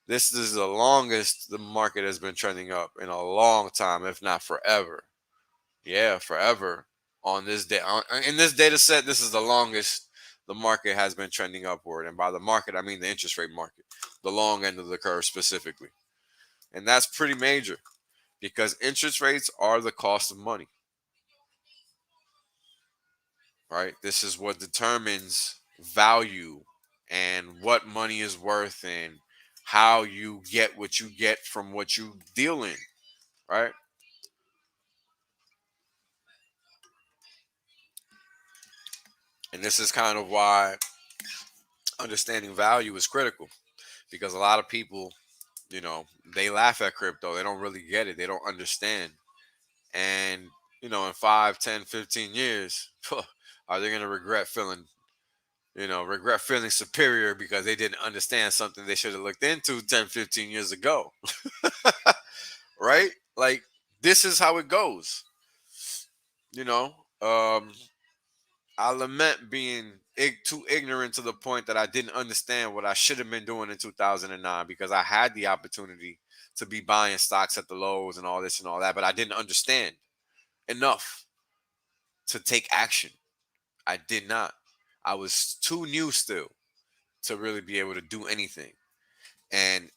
this is the longest the market has been trending up in a long time, if not forever. Yeah, forever. On this day, in this data set, this is the longest the market has been trending upward. And by the market, I mean the interest rate market, the long end of the curve specifically. And that's pretty major because interest rates are the cost of money, right? This is what determines value and what money is worth and how you get what you get from what you deal in, right? And this is kind of why understanding value is critical because a lot of people, you know, they laugh at crypto. They don't really get it. They don't understand. And, in 5, 10, 15 years, are they going to regret feeling superior because they didn't understand something they should have looked into 10, 15 years ago? Right? Like, this is how it goes. You know, um, I lament being too ignorant to the point that I didn't understand what I should have been doing in 2009 because I had the opportunity to be buying stocks at the lows and all this and all that, but I didn't understand enough to take action. I did not. I was too new still to really be able to do anything and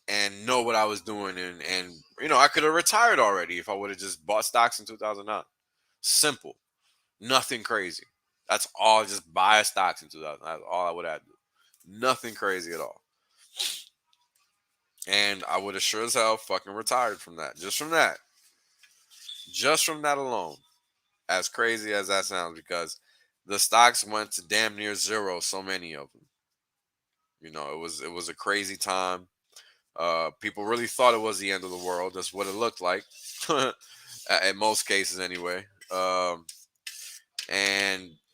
know what I was doing and I could have retired already if I would have just bought stocks in 2009. Simple. Nothing crazy. That's all. Just buy stocks in 2000. That's all I would have to do. Nothing crazy at all. And I would have sure as hell fucking retired from that. Just from that. Just from that alone. As crazy as that sounds, because the stocks went to damn near zero, so many of them. It was a crazy time. People really thought it was the end of the world. That's what it looked like. In most cases anyway. And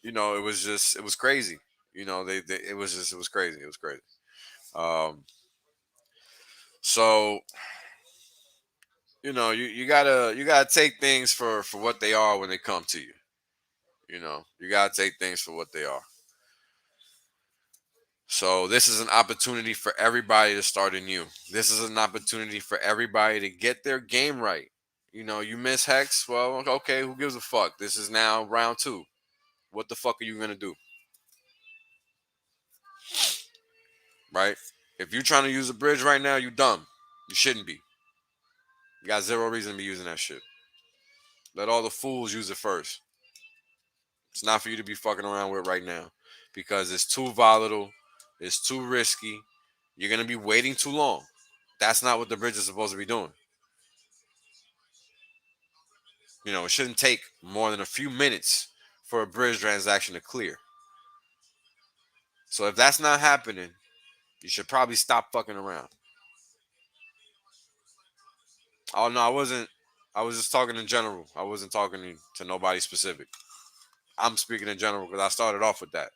it was crazy. It was crazy. It was crazy. Um, so you gotta take things for what they are when they come to you. You gotta take things for what they are. So this is an opportunity for everybody to start anew. This is an opportunity for everybody to get their game right. You know, you miss Hex. Well, okay, who gives a fuck? This is now round 2. What the fuck are you gonna do? Right? If you're trying to use a bridge right now, you dumb. You shouldn't be. You got zero reason to be using that shit. Let all the fools use it first. It's not for you to be fucking around with right now because it's too volatile. It's too risky. You're going to be waiting too long. That's not what the bridge is supposed to be doing. You know, it shouldn't take more than a few minutes for a bridge transaction to clear. So if that's not happening, you should probably stop fucking around. Oh, no, I wasn't. I was just talking in general. I wasn't talking to nobody specific. I'm speaking in general because I started off with that.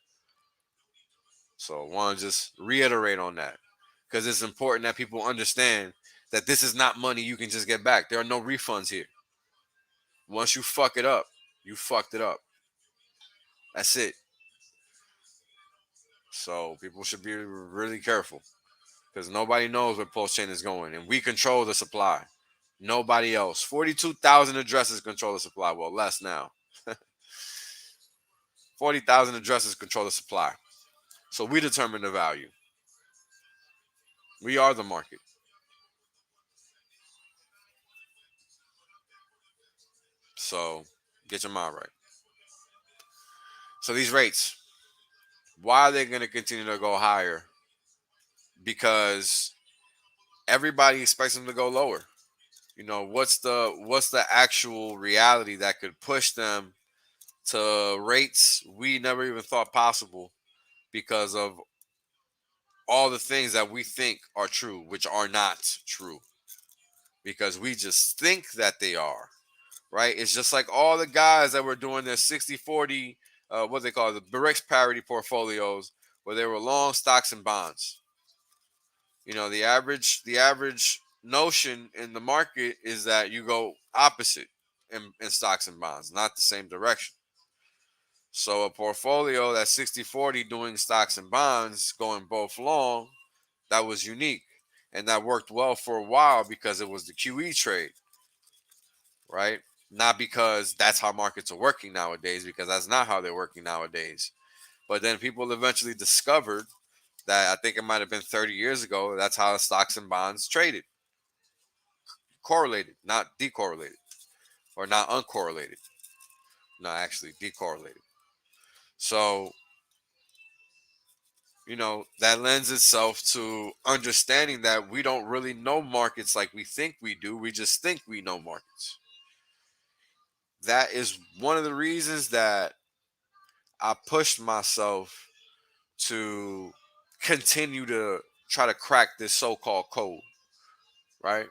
So I want to just reiterate on that because it's important that people understand that this is not money you can just get back. There are no refunds here. Once you fuck it up, you fucked it up. That's it. So people should be really careful because nobody knows where Pulse Chain is going, and we control the supply. Nobody else. 42,000 addresses control the supply. Well, less now. 40,000 addresses control the supply. So we determine the value. We are the market. So get your mind right. So these rates, why are they going to continue to go higher? Because everybody expects them to go lower. You know, what's the actual reality that could push them to rates we never even thought possible because of all the things that we think are true, which are not true. Because we just think that they are, right? It's just like all the guys that were doing their 60-40, what they call the Barrex parity portfolios, where they were long stocks and bonds. You know, the average notion in the market is that you go opposite in stocks and bonds, not the same direction. So a portfolio that's 60-40 doing stocks and bonds, going both long, that was unique. And that worked well for a while because it was the QE trade, right? Not because that's how markets are working nowadays, because that's not how they're working nowadays. But then people eventually discovered that, I think it might have been 30 years ago, that's how stocks and bonds traded. Correlated, not decorrelated, or not uncorrelated. No, actually decorrelated. So, you know, that lends itself to understanding that we don't really know markets like we think we do. We just think we know markets. That is one of the reasons that I pushed myself to continue to try to crack this so-called code, right?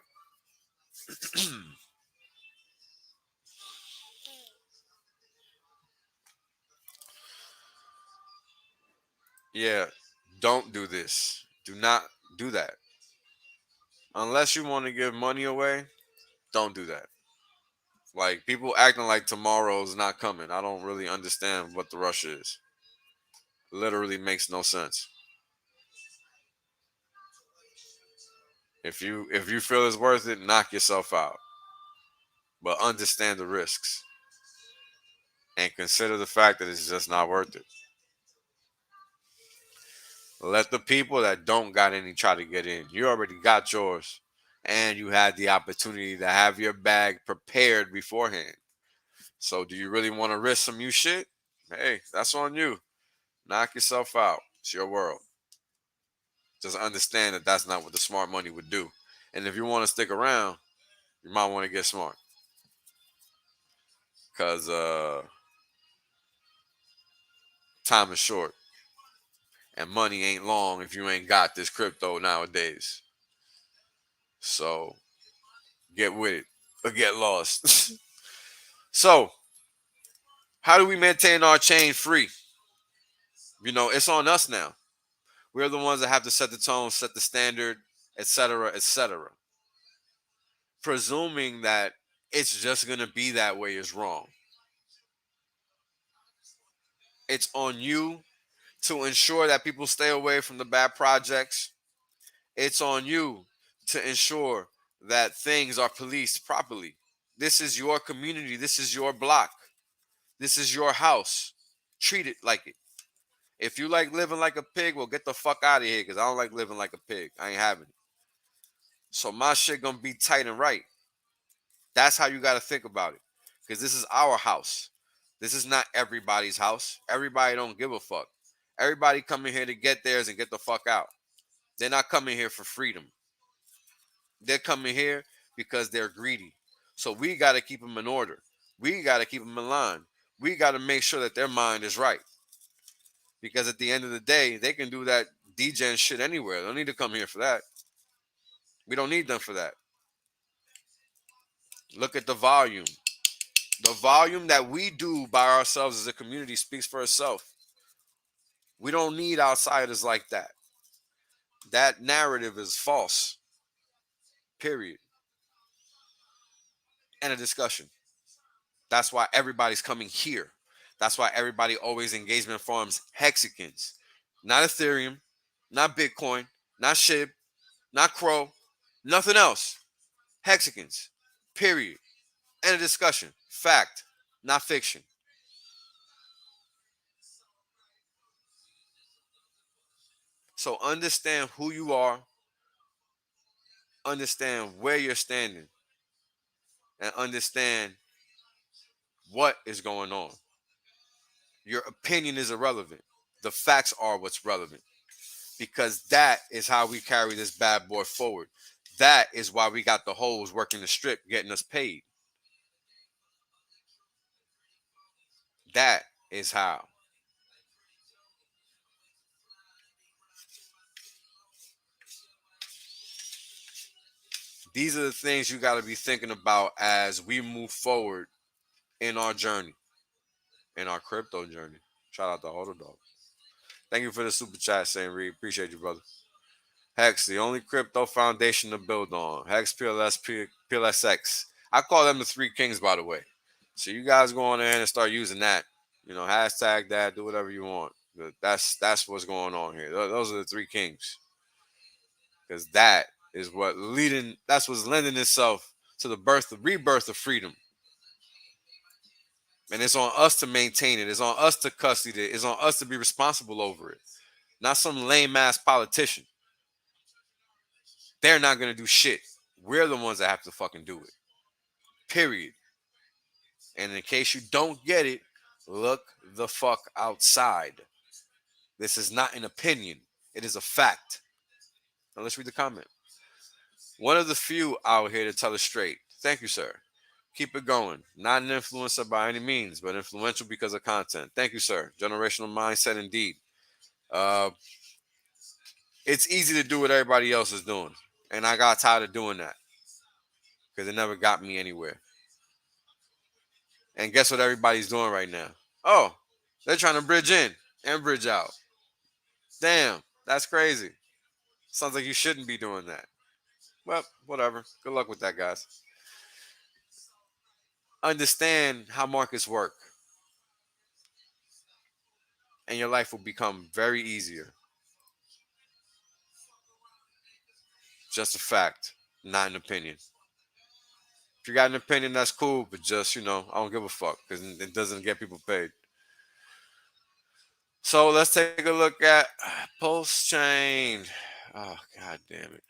Yeah, don't do this. Do not do that. Unless you want to give money away, don't do that. Like, people acting like tomorrow's not coming. I don't really understand what the rush is. Literally makes no sense. If you feel it's worth it, knock yourself out. But understand the risks and consider the fact that it's just not worth it. Let the people that don't got any try to get in. You already got yours. And you had the opportunity to have your bag prepared beforehand. So do you really want to risk some new shit? Hey, that's on you. Knock yourself out. It's your world. Just understand that that's not what the smart money would do. And if you want to stick around, you might want to get smart. Because time is short. And money ain't long if you ain't got this crypto nowadays. So get with it or get lost. So, how do we maintain our chain free? You know, it's on us now. We're the ones that have to set the tone, set the standard, etc., etc. Presuming that it's just going to be that way is wrong. It's on you to ensure that people stay away from the bad projects. It's on you to ensure that things are policed properly. This is your community. This is your block. This is your house. Treat it like it. If you like living like a pig, well, get the fuck out of here because I don't like living like a pig. I ain't having it. So my shit gonna be tight and right. That's how you gotta think about it. Because this is our house. This is not everybody's house. Everybody don't give a fuck. Everybody coming here to get theirs and get the fuck out. They're not coming here for freedom. They're coming here because they're greedy. So we gotta keep them in order. We gotta keep them in line. We gotta make sure that their mind is right. Because at the end of the day, they can do that DJing shit anywhere. They don't need to come here for that. We don't need them for that. Look at the volume. The volume that we do by ourselves as a community speaks for itself. We don't need outsiders like that. That narrative is false. Period. End of discussion. That's why everybody's coming here. That's why everybody always engagement farms hexagons. Not Ethereum, not Bitcoin, not SHIB, not Crow, nothing else. Hexagons. Period. End of discussion. Fact, not fiction. So understand who you are, understand where you're standing, and understand what is going on. Your opinion is irrelevant. The facts are what's relevant because that is how we carry this bad boy forward. That is why we got the hoes working the strip, getting us paid. That is how. These are the things you got to be thinking about as we move forward in our journey, in our crypto journey. Shout out to Auto Dog. Thank you for the super chat, Saint Reed. Appreciate you, brother. Hex, the only crypto foundation to build on. Hex, PLS, PLSX. I call them the three kings, by the way. So you guys go on there and start using that. You know, hashtag that, do whatever you want. But that's what's going on here. Those are the three kings. Because that is what leading, that's what's lending itself to the birth, the rebirth of freedom. And it's on us to maintain it. It's on us to custody it. It's on us to be responsible over it. Not some lame ass politician. They're not going to do shit. We're the ones that have to fucking do it. Period. And in case you don't get it, look the fuck outside. This is not an opinion. It is a fact. Now let's read the comment. One of the few out here to tell it straight. Thank you, sir. Keep it going. Not an influencer by any means, but influential because of content. Thank you, sir. Generational mindset indeed. It's easy to do what everybody else is doing. And I got tired of doing that. Because it never got me anywhere. And guess what everybody's doing right now? Oh, they're trying to bridge in and bridge out. Damn, that's crazy. Sounds like you shouldn't be doing that. Well, whatever. Good luck with that, guys. Understand how markets work. And your life will become very easier. Just a fact, not an opinion. If you got an opinion, that's cool, but just, I don't give a fuck because it doesn't get people paid. So let's take a look at Pulse Chain. Oh, god damn it.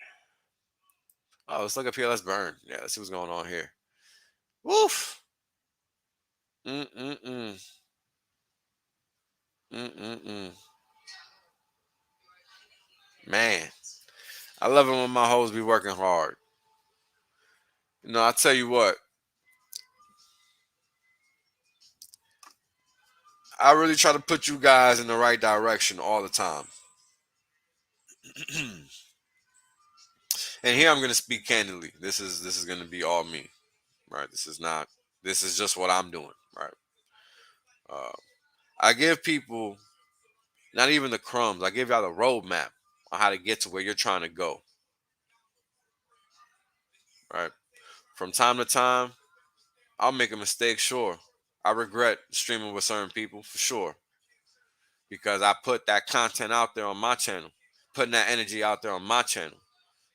Oh, let's look up here. Let's burn. Yeah, let's see what's going on here. Woof. Mm-mm-mm. Mm-mm-mm. Man, I love it when my hoes be working hard. I tell you what. I really try to put you guys in the right direction all the time. And here I'm going to speak candidly. This is going to be all me, right? This is just what I'm doing, right? Uh, I give people not even the crumbs. I give y'all the roadmap on how to get to where you're trying to go, right? From time to time, I'll make a mistake, sure. I regret streaming with certain people, for sure. because I put that content out there on my channel, putting that energy out there on my channel.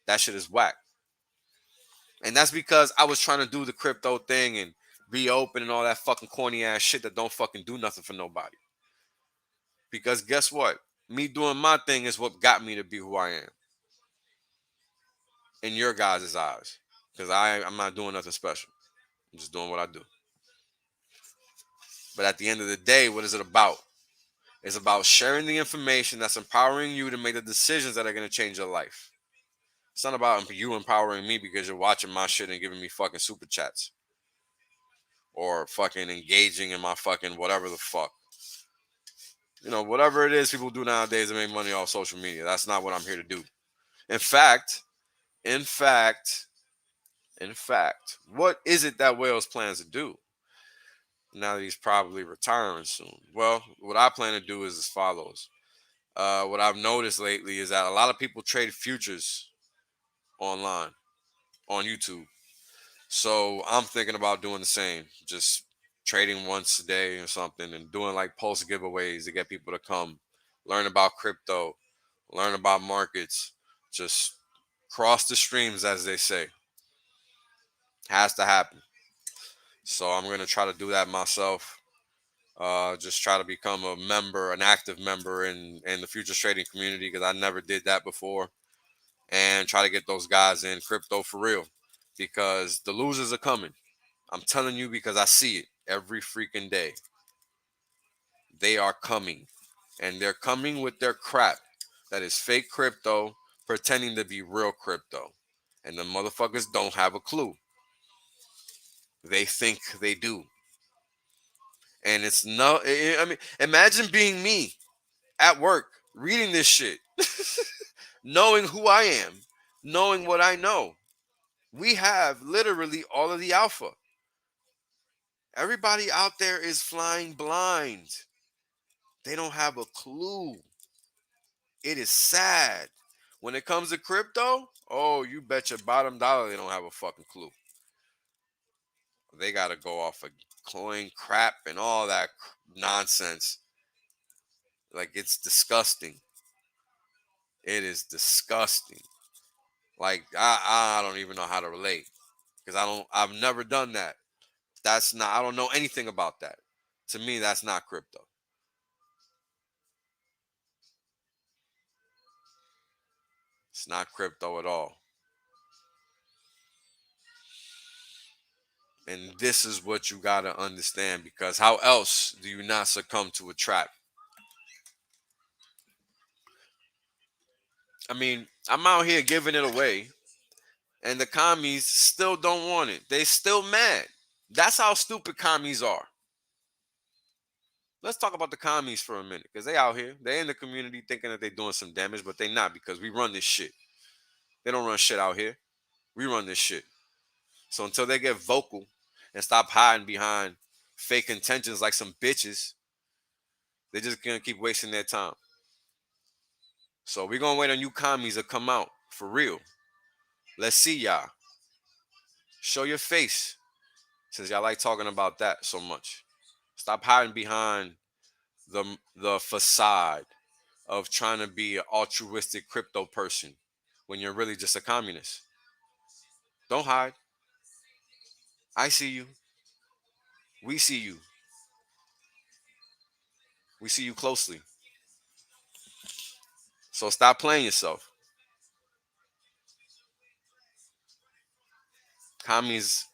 That shit is whack. And that's because I was trying to do the crypto thing and be open and all that fucking corny ass shit that don't fucking do nothing for nobody. Because guess what? Me doing my thing is what got me to be who I am in your guys' eyes. Because I'm not doing nothing special. I'm just doing what I do. But at the end of the day, what is it about? It's about sharing the information that's empowering you to make the decisions that are going to change your life. It's not about you empowering me because you're watching my shit and giving me fucking super chats. Or fucking engaging in my fucking whatever the fuck. You know, whatever it is people do nowadays to make money off social media. That's not what I'm here to do. In fact, what is it that Wales plans to do now that he's probably retiring soon? Well, what I plan to do is as follows. What I've noticed lately is that a lot of people trade futures online on YouTube. So I'm thinking about doing the same, just trading once a day or something and doing like pulse giveaways to get people to come learn about crypto, learn about markets, just cross the streams, as they say. Has to happen. So I'm going to try to do that myself. Just try to become a member, an active member in the futures trading community because I never did that before. And try to get those guys in crypto for real because the losers are coming. I'm telling you because I see it every freaking day. They are coming. And they're coming with their crap that is fake crypto pretending to be real crypto. And the motherfuckers don't have a clue. They think they do. And it's no, I mean, imagine being me at work reading this shit, knowing who I am, knowing what I know. We have literally all of the alpha. Everybody out there is flying blind. They don't have a clue. It is sad. When it comes to crypto, oh, you bet your bottom dollar they don't have a fucking clue. They got to go off of coin crap and all that nonsense. Like, it's disgusting. It is disgusting. Like, I don't even know how to relate because I've never done that. I don't know anything about that. To me, that's not crypto. It's not crypto at all. And this is what you got to understand because how else do you not succumb to a trap? I mean, I'm out here giving it away and the commies still don't want it. They still mad. That's how stupid commies are. Let's talk about the commies for a minute because they out here. They in the community thinking that they're doing some damage, but they not because we run this shit. They don't run shit out here. We run this shit. So until they get vocal and stop hiding behind fake intentions like some bitches, they're just gonna keep wasting their time. So we're gonna wait on you commies to come out for real. Let's see y'all. Show your face since y'all like talking about that so much. Stop hiding behind the facade of trying to be an altruistic crypto person when you're really just a communist. Don't hide. I see you. We see you. We see you closely. So stop playing yourself. Commies,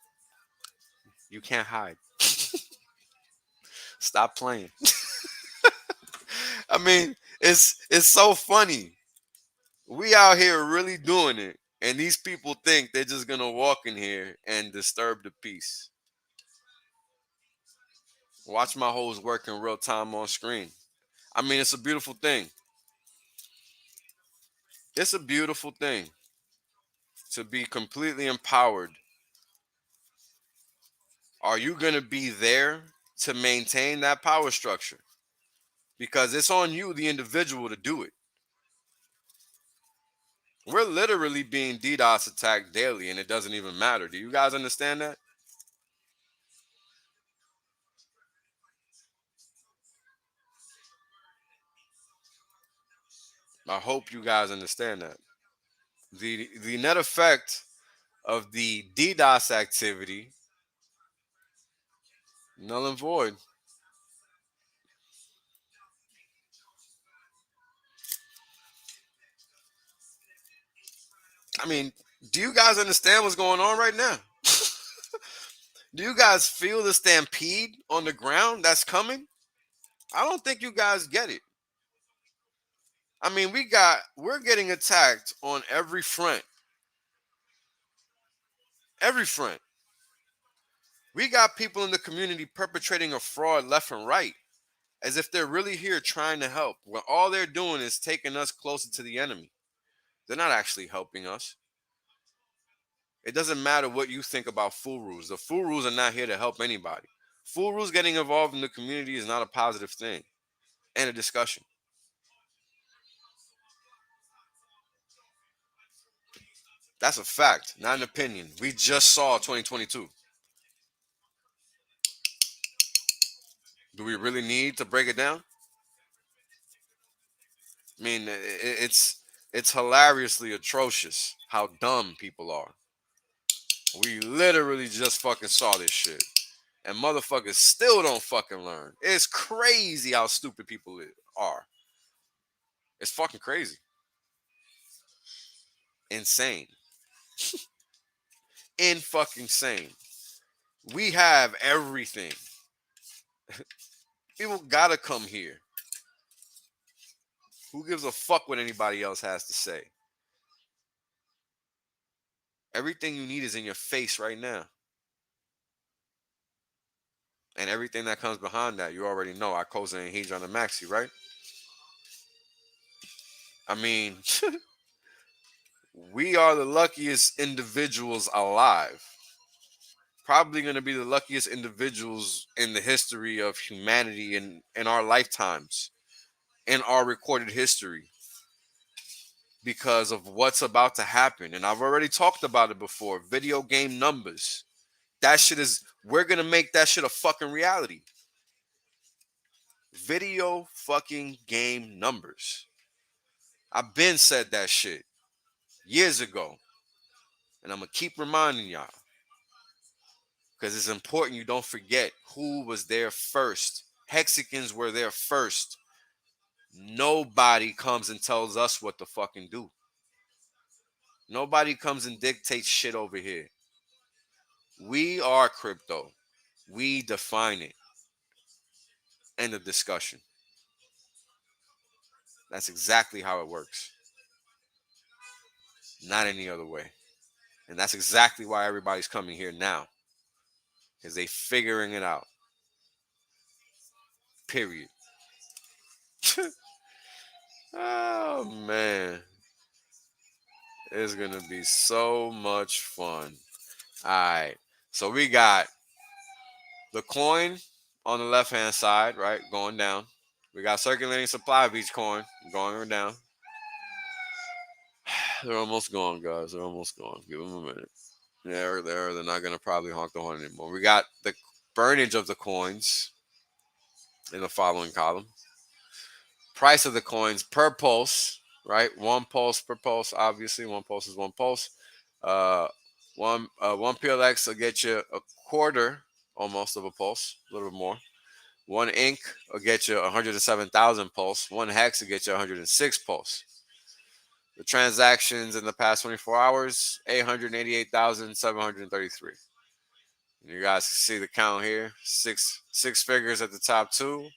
you can't hide. Stop playing. I mean, it's so funny. We out here really doing it, and these people think they're just gonna walk in here and disturb the peace. Watch my hoes work in real time on screen. I mean, it's a beautiful thing. It's a beautiful thing to be completely empowered. Are you gonna be there to maintain that power structure? Because it's on you, the individual, to do it. We're literally being DDoS attacked daily, and it doesn't even matter. Do you guys understand that? I hope you guys understand that. The net effect of the DDoS activity, null and void. I mean, do you guys understand what's going on right now? Do you guys feel the stampede on the ground that's coming? I don't think you guys get it. I mean, we're getting attacked on every front. Every front. We got people in the community perpetrating a fraud left and right as if they're really here trying to help when all they're doing is taking us closer to the enemy. They're not actually helping us. It doesn't matter what you think about Furus. The Furus are not here to help anybody. Furus getting involved in the community is not a positive thing. And a discussion. That's a fact, not an opinion. We just saw 2022. Do we really need to break it down? I mean, it's hilariously atrocious how dumb people are. We literally just fucking saw this shit. And motherfuckers still don't fucking learn. It's crazy how stupid people are. It's fucking crazy. Insane. In fucking sane. We have everything. People gotta come here. Who gives a fuck what anybody else has to say? Everything you need is in your face right now. And everything that comes behind that, you already know. I Icosa and Hedron and Maxi, right? I mean, we are the luckiest individuals alive. Probably going to be the luckiest individuals in the history of humanity in our lifetimes, in our recorded history, because of what's about to happen. And I've already talked about it before. Video game numbers. We're going to make that shit a fucking reality. Video fucking game numbers. I've been said that shit years ago. And I'm going to keep reminding y'all. Because it's important you don't forget who was there first. Hexicans were there first. Nobody comes and tells us what to fucking do. Nobody comes and dictates shit over here. We are crypto. We define it. End of discussion. That's exactly how it works. Not any other way. And that's exactly why everybody's coming here now. Because they figuring it out. Period. Oh, man. It's going to be so much fun. All right. So we got the coin on the left-hand side, right? Going down. We got circulating supply of each coin going down. They're almost gone, guys. They're almost gone. Give them a minute. They're not going to probably honk the horn anymore. We got the burnage of the coins in the following column. Price of the coins per pulse, right? One pulse per pulse, obviously. One pulse is one pulse. One PLX will get you a quarter almost of a pulse, a little bit more. One ink will get you 107,000 pulse. One hex will get you 106 pulse. The transactions in the past 24 hours, 888,733. You guys see the count here. Six figures at the top two.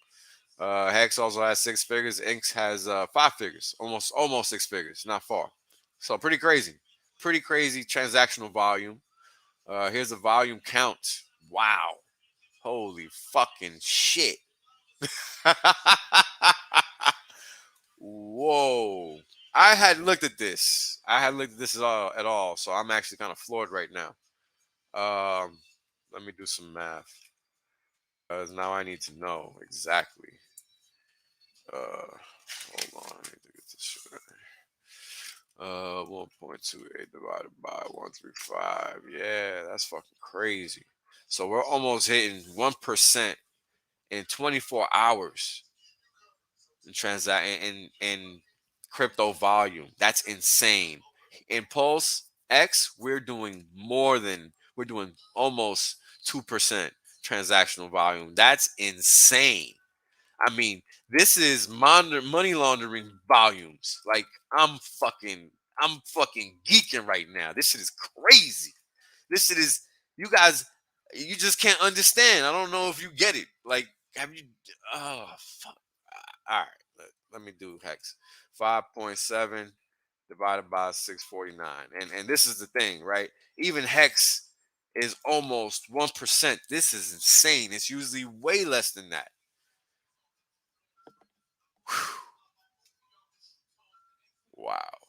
Hex also has 6 figures. Inks has 5 figures. Almost 6 figures. Not far. So pretty crazy. Pretty crazy transactional volume. Here's the volume count. Wow. Holy fucking shit. Whoa. I had looked at this. at all. So I'm actually kind of floored right now. Let me do some math. Because now I need to know exactly. Hold on. I need to get this shit right. 1.28 divided by 135. Yeah, that's fucking crazy. So we're almost hitting 1% in 24 hours in crypto volume. That's insane. In PulseX, we're doing almost 2% transactional volume. That's insane. I mean, this is money laundering volumes. Like I'm fucking geeking right now. This shit is crazy. This shit is, you guys, you just can't understand. I don't know if you get it. Like, have you? Oh fuck. All right, let me do hex. 5.7 divided by 649, and this is the thing, right? Even hex is almost 1%. This is insane. It's usually way less than that. Wow.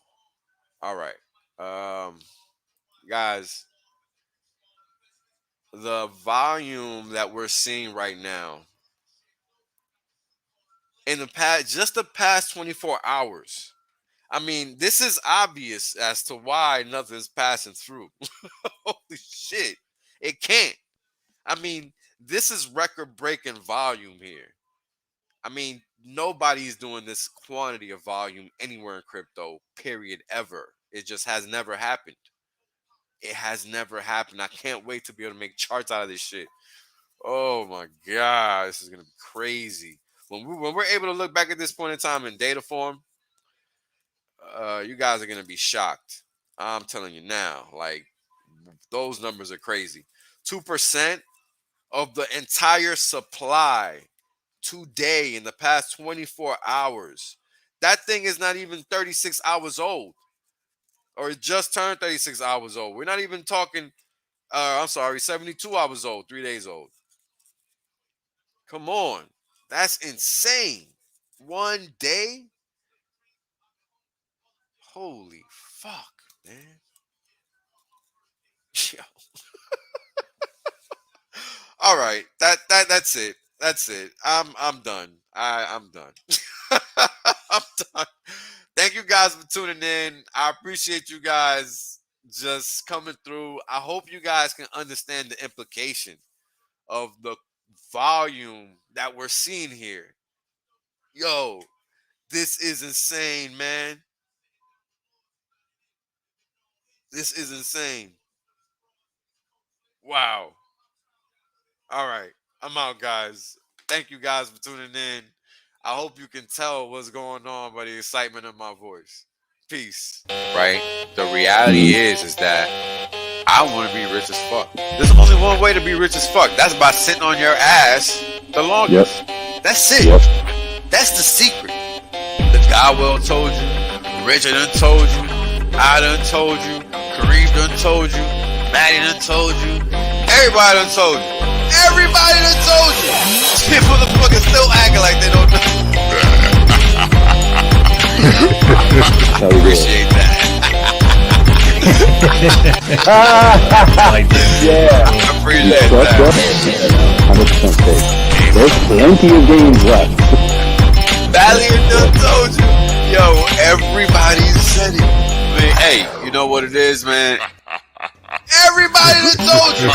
All right. Guys, the volume that we're seeing right now in the past 24 hours. I mean, this is obvious as to why nothing's passing through. Holy shit. It can't. I mean, this is record-breaking volume here. I mean, nobody's doing this quantity of volume anywhere in crypto, period, ever. It just has never happened. It has never happened. I can't wait to be able to make charts out of this shit. Oh my God, this is gonna be crazy. When we're able to look back at this point in time in data form, you guys are gonna be shocked. I'm telling you now, like those numbers are crazy. 2% of the entire supply today in the past 24 hours. That thing is not even 36 hours old, or it just turned 36 hours old. We're not even talking. I'm sorry, 72 hours old, 3 days old. Come on. That's insane. 1 day? Holy fuck, man. Yo. All right. That's it. That's it. I'm done. I'm done. I'm done. Thank you guys for tuning in. I appreciate you guys just coming through. I hope you guys can understand the implication of the volume that we're seeing here. Yo, this is insane, man. This is insane. Wow. All right. I'm out, guys. Thank you guys for tuning in. I hope you can tell what's going on by the excitement of my voice. Peace. Right? The reality is that I want to be rich as fuck. There's only one way to be rich as fuck. That's by sitting on your ass the longest. Yep. That's it. Yep. That's the secret. The guy well told you. Richard done told you. I done told you. Kareem done told you. Maddie done told you. Everybody done told you. Everybody done told you. Shit, motherfuckers still acting like they don't know. Appreciate that. Yeah. I appreciate that. 100% safe. There's plenty of games left. Valiant done told you. Yo, everybody said it. Man, hey, you know what it is, man? Everybody done told you.